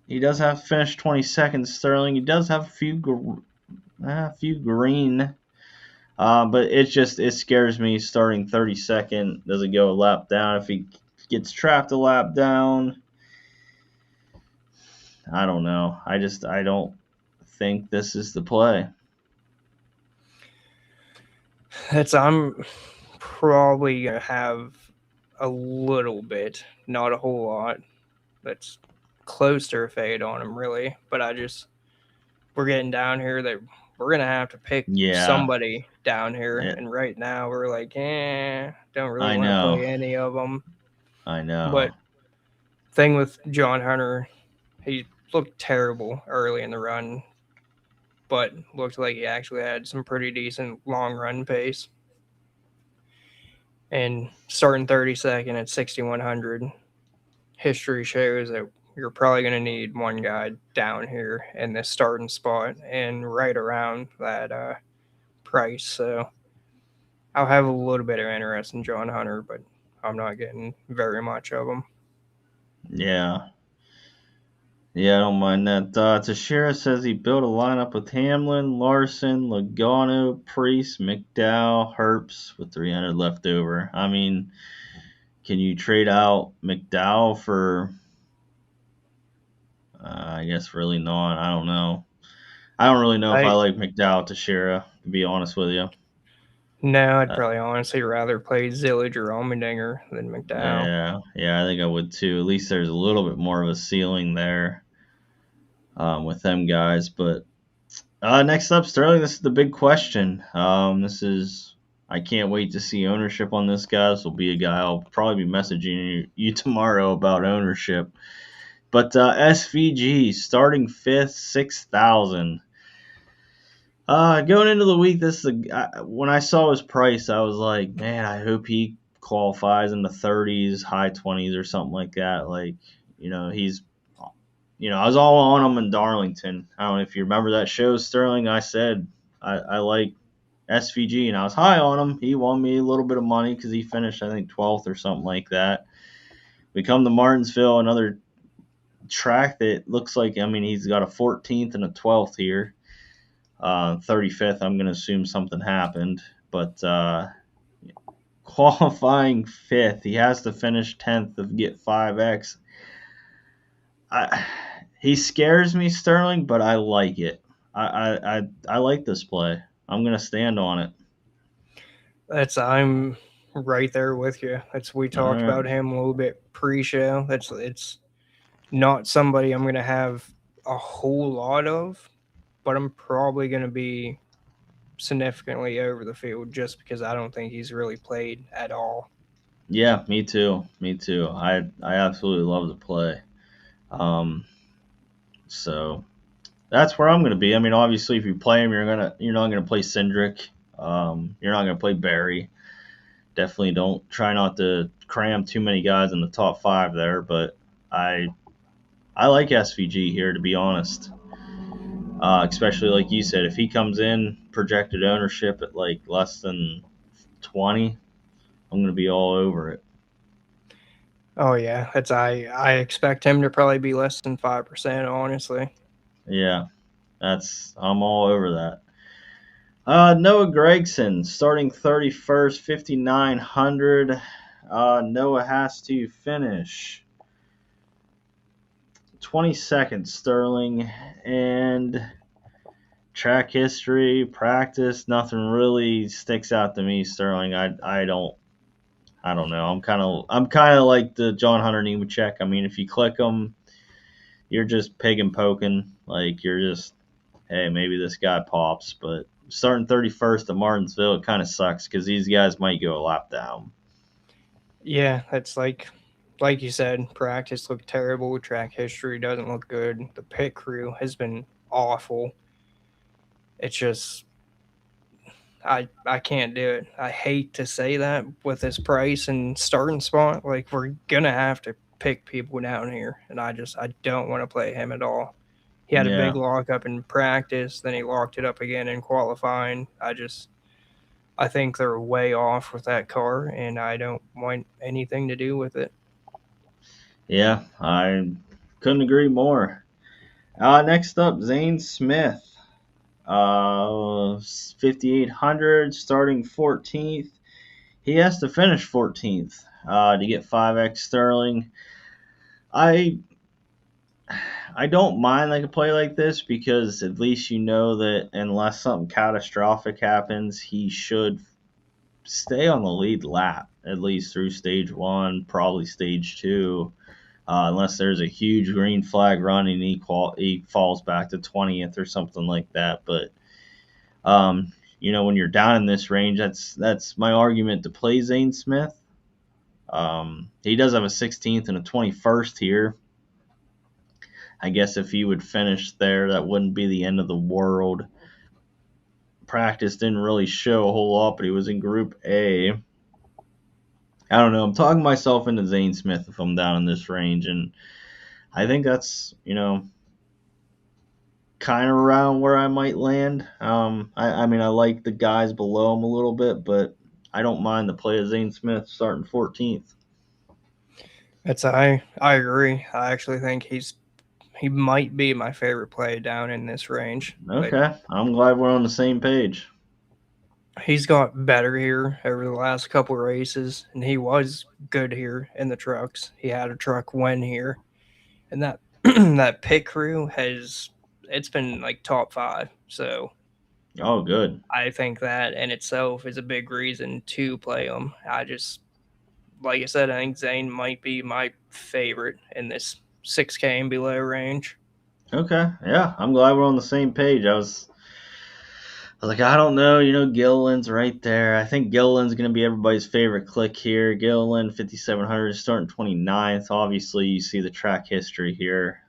He does have to finish 22nd, Sterling. He does have a few green. But it scares me starting 32nd. Doesn't go a lap down. If he gets trapped a lap down, I don't know. I don't think this is the play. I'm probably gonna have a little bit, not a whole lot. That's close to a fade on him, really. But we're getting down here that we're gonna have to pick Yeah, somebody down here, it, and right now we're like, don't really I want to know. play any of them. I But know. thing with John Hunter, he looked terrible early in the run, but looked like he actually had some pretty decent long run pace. And starting 32nd at 6,100, history shows that you're probably going to need one guy down here in this starting spot and right around that price. So I'll have a little bit of interest in John Hunter, but I'm not getting very much of him. Yeah. Yeah, I don't mind that. Teixeira says he built a lineup with Hamlin, Larson, Logano, Priest, McDowell, Herps with 300 left over. I mean, can you trade out McDowell for? I guess really not. I don't know. I don't really know if I I like McDowell Teixeira, to be honest with you. No, I'd Uh, probably honestly rather play Zillage or Allmendinger than McDowell. yeah, I think I would too. At least there's a little bit more of a ceiling there with them guys. But next up, Sterling. This is the big question. I can't wait to see ownership on this guy. This will be a guy I'll probably be messaging you tomorrow about ownership. But SVG starting fifth, 6,000. Going into the week, when I saw his price, I was like, man, I hope he qualifies in the 30s, high 20s, or something like that. Like, he's, I was all on him in Darlington. I don't know if you remember that show, Sterling. I said I like SVG, and I was high on him. He won me a little bit of money because he finished, I think, 12th or something like that. We come to Martinsville, another track that looks like, I mean, he's got a 14th and a 12th here. 35th, I'm going to assume something happened. But qualifying fifth, he has to finish 10th to get 5X. He scares me, Sterling, but I like it. I like this play. I'm going to stand on it. I'm right there with you. We All talked right. about him a little bit pre-show. It's not somebody I'm gonna have a whole lot of, but I'm probably gonna be significantly over the field just because I don't think he's really played at all. Yeah, me too. Me too. I absolutely love the play. Um, so that's where I'm going to be. I mean, obviously, if you play him, you're not gonna play Cindric. You're not going to play Barry. Definitely don't try not to cram too many guys in the top five there. But I I like SVG here, to be honest. Especially like you said, if he comes in projected ownership at like less than 20, I'm going to be all over it. Oh yeah, I expect him to probably be less than 5%. Honestly, Yeah, I'm all over that. Noah Gregson starting 31st, 5,900. Noah has to finish 22nd, Sterling, and track history, practice, nothing really sticks out to me, Sterling. I don't know. I'm kind of like the John Hunter Nemechek. I mean, if you click them, you're just pig and poking. Like you're just, hey, maybe this guy pops. But starting 31st at Martinsville, it kind of sucks because these guys might go a lap down. yeah, that's like you said, practice looked terrible. Track history doesn't look good. The pit crew has been awful. It's just I can't do it. I hate to say that with this price and starting spot. Like we're gonna have to pick people down here, and I don't want to play him at all. He had a big Yeah, lockup in practice, then he locked it up again in qualifying. I think they're way off with that car, and I don't want anything to do with it. yeah, I couldn't agree more. Next up, Zane Smith. 5,800, starting 14th. He has to finish 14th to get 5x Sterling. I I don't mind like a play like this because at least you know that unless something catastrophic happens, he should stay on the lead lap, at least through stage 1, probably stage 2. Unless there's a huge green flag run and he falls back to 20th or something like that. But when you're down in this range, that's my argument to play Zane Smith. He does have a 16th and a 21st here. I guess if he would finish there, that wouldn't be the end of the world. Practice didn't really show a whole lot, but he was in Group A. I don't know. I'm talking myself into Zane Smith if I'm down in this range, and I think that's kind of around where I might land. I mean, I like the guys below him a little bit, but I don't mind the play of Zane Smith starting 14th. I agree. I actually think he might be my favorite play down in this range. But Okay, I'm glad we're on the same page. he's got better here over the last couple races, and he was good here in the trucks. He had a truck win here, and that that pit crew it's been like top 5. So Oh, good. I think that in itself is a big reason to play him. Like I said, I think Zane might be my favorite in this 6K and below range. Okay, yeah, I'm glad we're on the same page. I was like, I don't know, Gilliland's right there. I think Gilliland's going to be everybody's favorite click here. Gilliland, 5,700, starting 29th. Obviously, you see the track history here.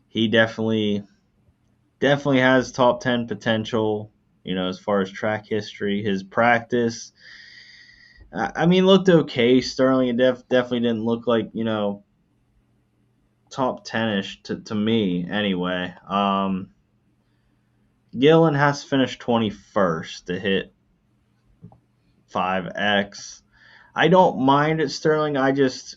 He definitely has top 10 potential, as far as track history. His practice, I mean, looked okay. Sterling definitely didn't look like, top 10-ish to me anyway. Gillen has finished 21st to hit 5x. I don't mind it, Sterling. I just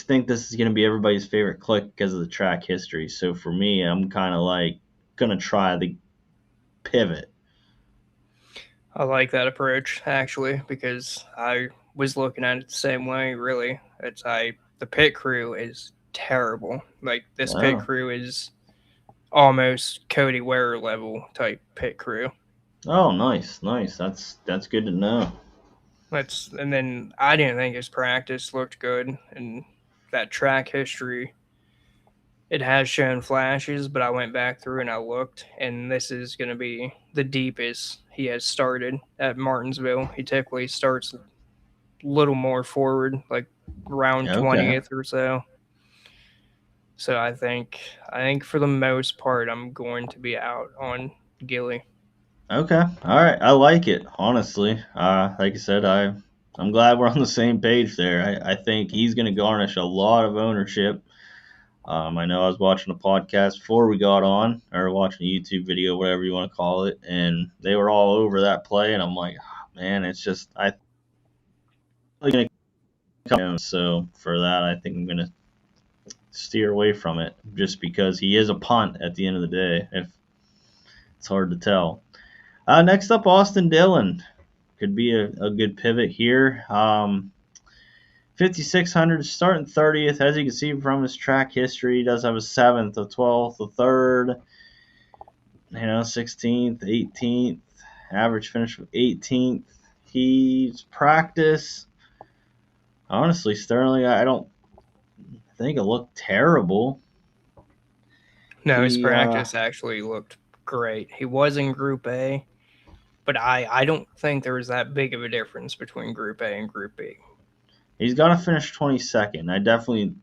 think this is going to be everybody's favorite click because of the track history. So for me, I'm kind of like going to try the pivot. I like that approach actually because I was looking at it the same way. Really, the pit crew is terrible. Like this pit Oh, crew is almost Cody Ware level type pit crew. nice. That's good to know. And then I didn't think his practice looked good, and that track history it has shown flashes, but I went back through and I looked, and this is going to be the deepest he has started at Martinsville. He typically starts a little more forward, like around Okay. 20th or so. So I think for the most part, I'm going to be out on Gilly. Okay. All right. I like it, honestly. Like I said, I'm glad we're on the same page there. I think he's going to garnish a lot of ownership. I know I was watching a podcast before we got on, or watching a YouTube video, whatever you want to call it, and they were all over that play, and I'm like, man, it's just I think going to come. So for that, I think I'm going to steer away from it, just because he is a punt at the end of the day. If it's hard to tell. Next up, Austin Dillon could be a good pivot here. 5,600, starting 30th. As you can see from his track history, he does have a 7th, a 12th, a 3rd, 16th, 18th. Average finish of 18th. He's practice. Honestly, Sterling, I don't think it looked terrible. No, his He, practice actually looked great. He was in Group A, but I don't think there was that big of a difference between Group A and Group B. he's got to finish 22nd.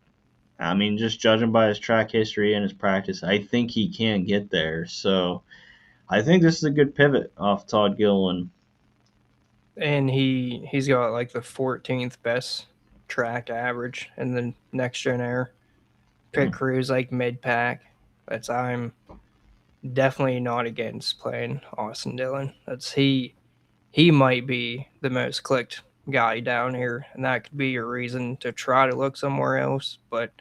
I mean, just judging by his track history and his practice, I think he can get there. So I think this is a good pivot off Todd Gilliland. And he's got like the 14th best track average in the next gen air. Pit crew's like mid pack. I'm definitely not against playing Austin Dillon. He might be the most clicked guy down here, and that could be a reason to try to look somewhere else. But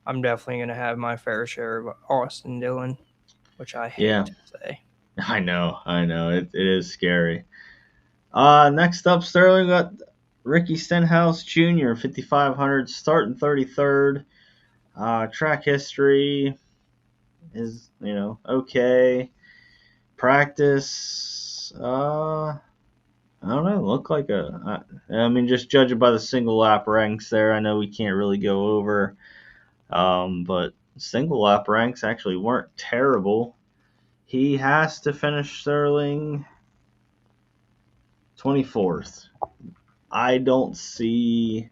I'm definitely gonna have my fair share of Austin Dillon, which I hate Yeah, to say. I know. It is scary. Next up, Sterling got Ricky Stenhouse Jr., 5,500, starting 33rd. Track history is, okay. Practice, I don't know. Look like I mean, just judging by the single lap ranks there, I know we can't really go over. But single lap ranks actually weren't terrible. He has to finish Sterling 24th. I don't see.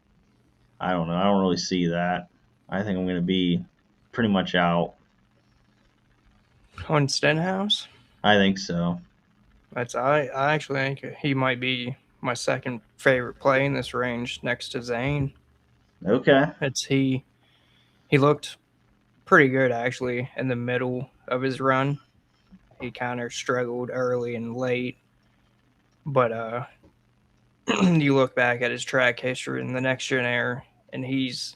I don't know. I don't really see that. I think I'm going to be pretty much out. On Stenhouse, I think so. I actually think he might be my second favorite play in this range next to Zane. Okay. He looked pretty good actually in the middle of his run. He kind of struggled early and late, but you look back at his track history in the next gen air, and he's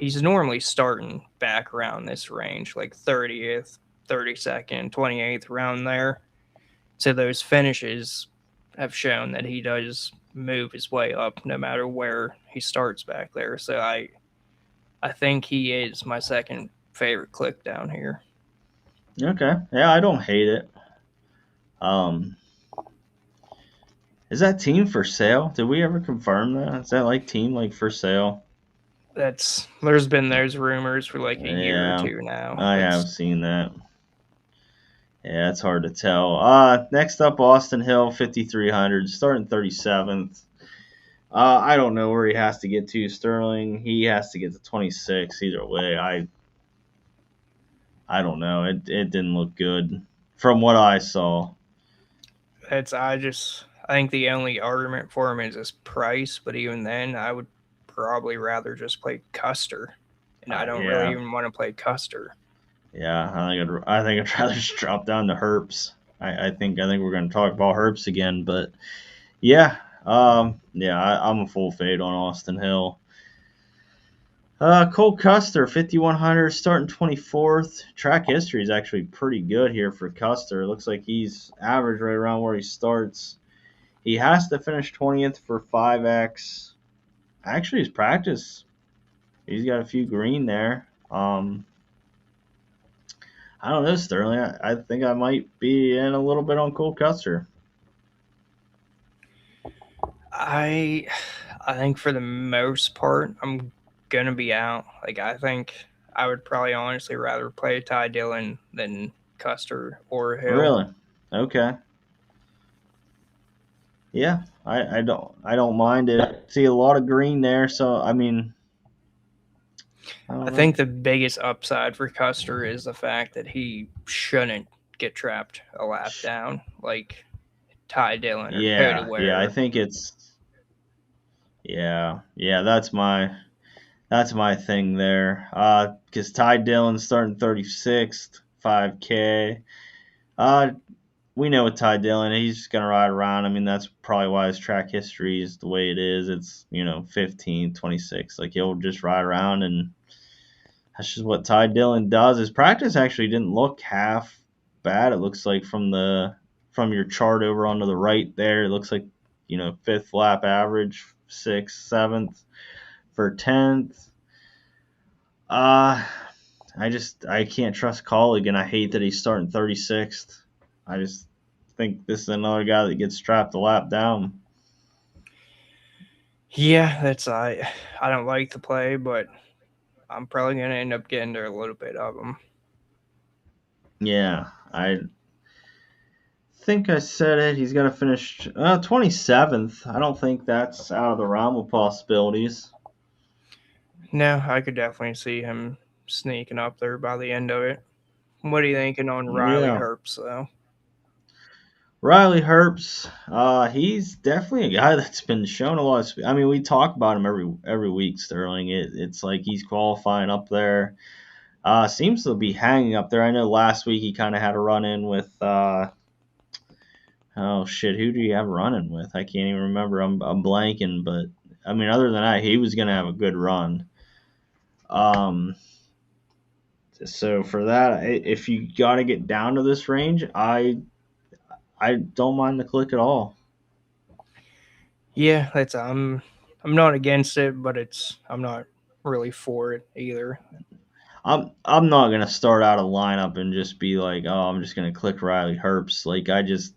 normally starting back around this range, like 30th, 32nd, 28th, around there. So those finishes have shown that he does move his way up no matter where he starts back there. So I think he is my second favorite click down here. Okay. Yeah, I don't hate it. Um, is that team for sale? Did we ever confirm that? Is that like team like for sale? There's been those rumors for like a year or Yeah, two now. I That's have seen that. Yeah, it's hard to tell. Next up, Austin Hill, 5,300, starting 37th. I don't know where he has to get to. Sterling, he has to get to 26. Either way, I don't know. It didn't look good from what I saw. that's I think the only argument for him is his price, but even then I would probably rather just play Custer. And I don't really Yeah, even want to play Custer. yeah. I think I'd rather just drop down to Herps. I think we're going to talk about Herps again, but yeah, yeah. I'm a full fade on Austin Hill. Cole Custer, 5,100, starting 24th. Track history is actually pretty good here for Custer. It looks like he's average right around where he starts. He has to finish 20th for 5X. Actually, his practice, he's got a few green there. I don't know, Sterling. I think I might be in a little bit on Cole Custer. I I think for the most part I'm gonna be out. Like I think I would probably honestly rather play Ty Dillon than Custer or Hill. Really? Okay. Yeah, I don't mind it. See a lot of green there, so I mean, I I don't know. think the biggest upside for Custer is the fact that he shouldn't get trapped a lap down like Ty Dillon or Cody Yeah, I Ware. think it's yeah, that's my thing there. Because Ty Dillon's starting 36th, 5K. Uh, we know with Ty Dillon, he's just gonna ride around. I mean, that's probably why his track history is the way it is. It's 15, 26. Like he'll just ride around, and that's just what Ty Dillon does. His practice actually didn't look half bad. It looks like from your chart over onto the right there, it looks like fifth lap average, sixth, seventh for 10th. Uh, I can't trust Colleague, and I hate that he's starting 36th. I just think this is another guy that gets strapped a lap down. Yeah, I don't like the play, but I'm probably gonna end up getting there a little bit of him. Yeah, I think I said it. He's got to finish 27th. I don't think that's out of the realm of possibilities. No, I could definitely see him sneaking up there by the end of it. What are you thinking on Riley Yeah. Herbst though? Riley Herbst, he's definitely a guy that's been shown a lot of speed. I mean, we talk about him every week, Sterling. It's like he's qualifying up there. Seems to be hanging up there. I know last week he kind of had a run in with oh shit, who do you have running with? I can't even remember. I'm blanking, but I mean, other than that, he was gonna have a good run. Um, so for that, if you got to get down to this range, I don't mind the click at all. Yeah, that's I'm not against it, but I'm not really for it either. I'm not gonna start out a lineup and just be like, oh, I'm just gonna click Riley Herbst. Like I just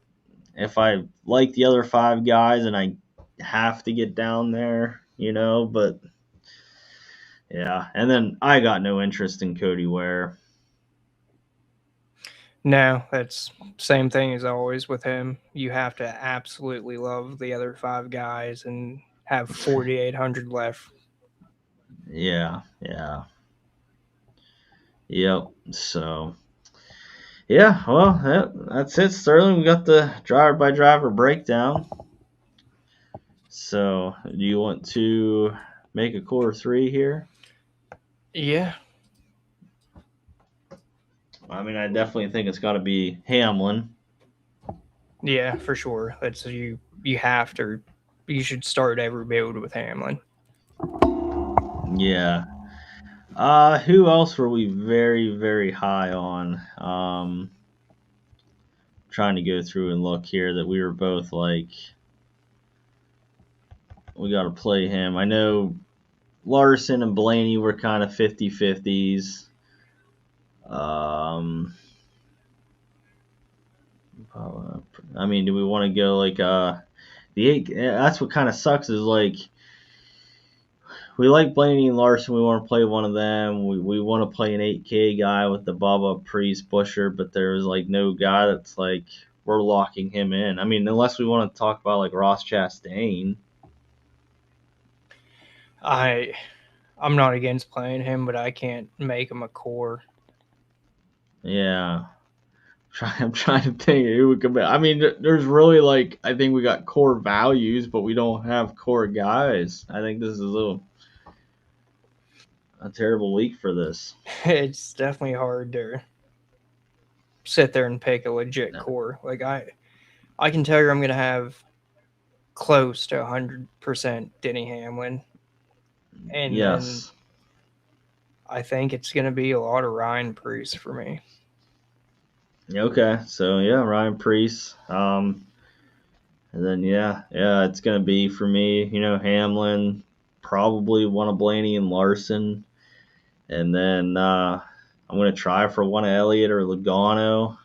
if I like the other 5 guys and I have to get down there, but yeah. And then I got no interest in Cody Ware. No, that's same thing as always with him. You have to absolutely love the other 5 guys and have 4,800 left. Yeah, yeah. Yep. So, yeah, well, that's it, Sterling. We got the driver by driver breakdown. So, do you want to make a core 3 here? Yeah. I mean, I definitely think it's got to be Hamlin. Yeah, for sure. That's you have to you should start every build with Hamlin. Yeah. Who else were we very, very high on? Trying to go through and look here that we were both like, we got to play him. I know Larson and Blaney were kind of 50-50s. I mean, do we want to go like the 8? That's what kind of sucks is like we like Blaney and Larson. We want to play one of them. We want to play an 8K guy with the Bubba Priest Busher, but there's like no guy that's like we're locking him in. I mean, unless we want to talk about like Ross Chastain. I'm not against playing him, but I can't make him a core. Yeah. I'm trying to think who would come. I mean, there's really like I think we got core values, but we don't have core guys. I think this is a terrible week for this. It's definitely hard to sit there and pick a legit core. Like I can tell you I'm going to have close to 100% Denny Hamlin. And then Yes. I think it's going to be a lot of Ryan Priest for me. Okay. So yeah, Ryan Priest. And then yeah, it's gonna be for me. Hamlin, probably one of Blaney and Larson, and then I'm gonna try for one of Elliott or Logano.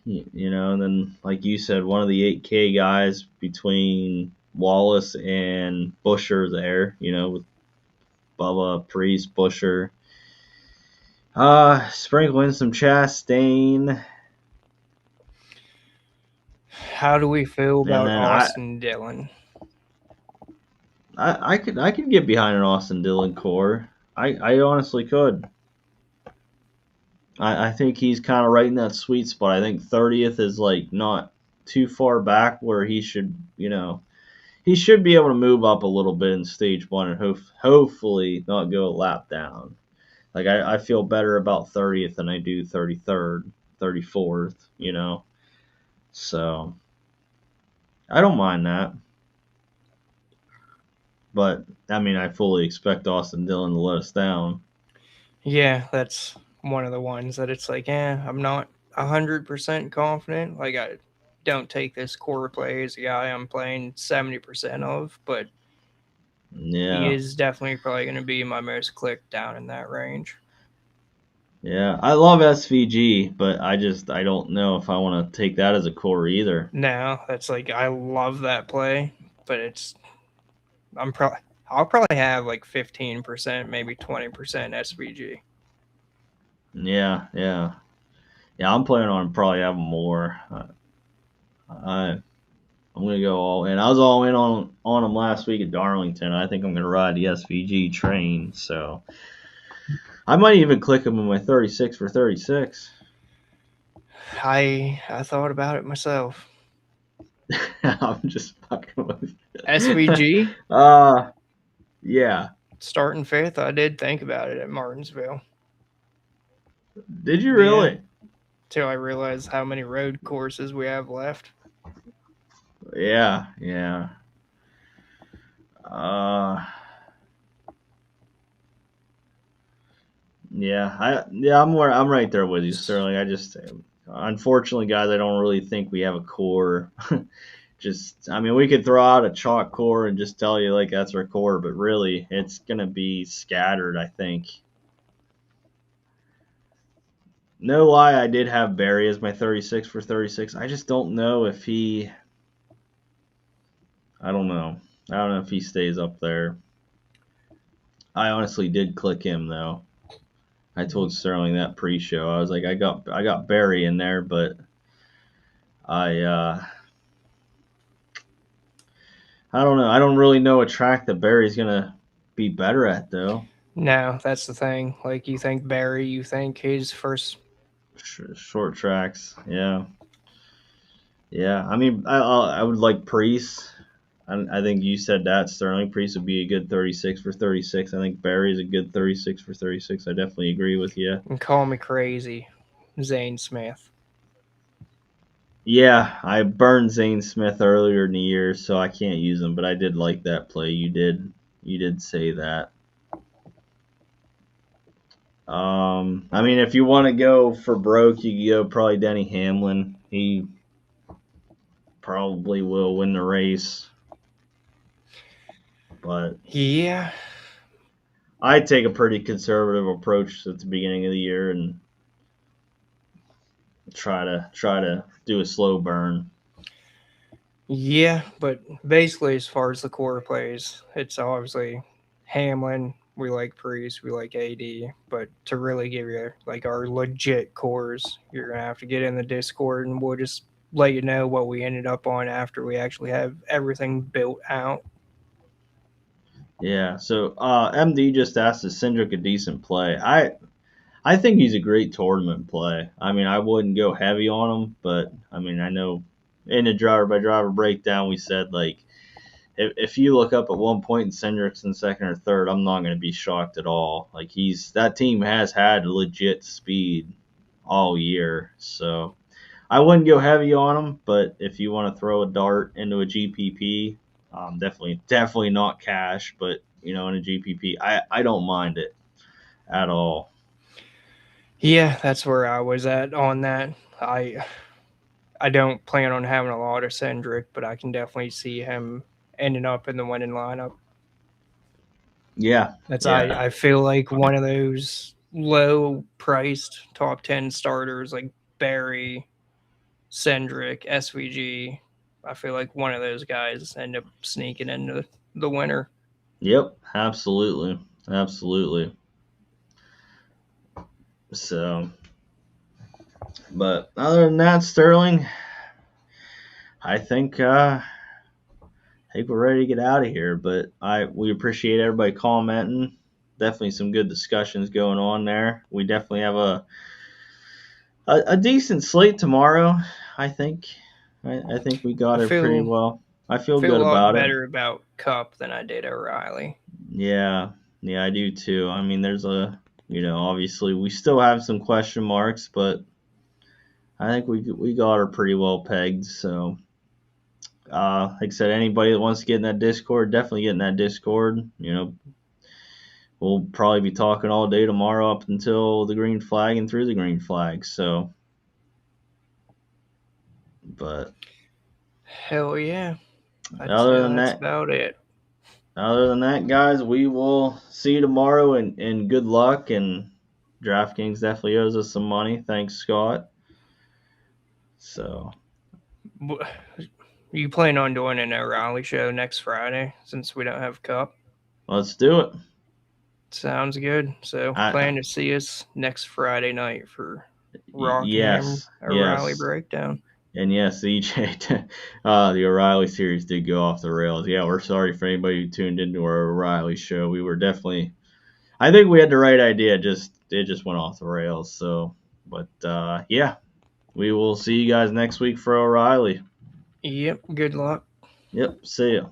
And then like you said, one of the 8K guys between Wallace and Busher there. With Bubba, Priest, Busher. Sprinkle in some Chastain. How do we feel And about then Austin Dillon? I could get behind an Austin Dillon core. I honestly could. I think he's kind of right in that sweet spot. I think 30th is like not too far back where he should he should be able to move up a little bit in stage 1 and hopefully not go a lap down. Like I feel better about 30th than I do 33rd, 34th. So I don't mind that. But I mean, I fully expect Austin Dillon to let us down. Yeah, that's one of the ones that it's like, I'm not 100% confident. Like, I don't take this core play as a guy I'm playing 70% of, but he Yeah, is definitely probably going to be my most clicked down in that range. yeah. I love SVG, but I don't know if I want to take that as a core either. Now, that's like, I love that play, but I'll probably have like 15%, maybe 20% SVG. Yeah, yeah, yeah. I'm planning on probably having more. I'm gonna go all in. I was all in on him last week at Darlington. I think I'm gonna ride the SVG train. So I might even click him in my 36 for 36. I thought about it myself. I'm just fucking with you. SVG Yeah. starting fifth. I did think about it at Martinsville. Did you Yeah, really? till I realized how many road courses we have left. Yeah, yeah. Uh, I'm right there with you, Sterling. Unfortunately, guys, I don't really think we have a core. I mean, we could throw out a chalk core and just tell you like that's our core, but really, it's gonna be scattered. I think. no lie, I did have Barry as my 36 for 36. I just don't know if he. I don't know. I don't know if he stays up there. I honestly did click him though. I told Sterling that pre-show. I was like, I got Barry in there, but I don't know. I don't really know a track that Barry's gonna be better at though. No, that's the thing. Like, you think Barry, you think his first. Short tracks, yeah, yeah. I mean, I would like Priest. I think you said that Sterling Priest would be a good 36 for 36. I think Barry's a good 36 for 36. I definitely agree with you. And call me crazy, Zane Smith. Yeah, I burned Zane Smith earlier in the year, so I can't use him. But I did like that play. You did say that. I mean, if you want to go for broke, you can go probably Denny Hamlin. He probably will win the race, but Yeah. I take a pretty conservative approach at the beginning of the year and try to do a slow burn. Yeah, but basically, as far as the core plays, it's obviously Hamlin. We like Priest, we like AD, but to really give you like our legit cores, you're gonna have to get in the Discord, and we'll just let you know what we ended up on after we actually have everything built out. Yeah. So MD just asked, is Cindric a decent play? I think he's a great tournament play. I mean, I wouldn't go heavy on him, but I mean, I know in the driver by driver breakdown we said like if you look up at one point in Cindric's in second or third, I'm not going to be shocked at all. Like that team has had legit speed all year, so I wouldn't go heavy on him. But if you want to throw a dart into a GPP, definitely not cash, but in a GPP, I don't mind it at all. Yeah, that's where I was at on that. I don't plan on having a lot of Cendric, but I can definitely see him ending up in the winning lineup. Yeah, That's yeah, I feel like one of those low priced top 10 starters like Barry, Cendric, SVG. I feel like one of those guys end up sneaking into the winner. yep, absolutely, absolutely. So, but other than that, Sterling, I think we're ready to get out of here. But we appreciate everybody commenting. Definitely some good discussions going on there. We definitely have a decent slate tomorrow. I think. I think we got I it pretty feel well. I feel feel good a lot about it. better about Cup than I did O'Reilly. Yeah, yeah, I do too. I mean, obviously we still have some question marks, but I think we got her pretty well pegged. So, like I said, anybody that wants to get in that Discord, definitely get in that Discord. We'll probably be talking all day tomorrow up until the green flag and through the green flag. So, but Hell yeah. I'd say other than that's that, about it. guys, we will see you tomorrow and good luck. And DraftKings definitely owes us some money. Thanks, Scott. So You plan on doing an O'Reilly show next Friday since we don't have Cup? let's do it. Sounds good. So I plan to see us next Friday night for Rockingham yes, O'Reilly yes, breakdown. and yes, EJ. The O'Reilly series did go off the rails. Yeah, we're sorry for anybody who tuned into our O'Reilly show. We were definitely. I think we had the right idea. Just it just went off the rails. So, but yeah, we will see you guys next week for O'Reilly. Yep. Good luck. Yep. See ya.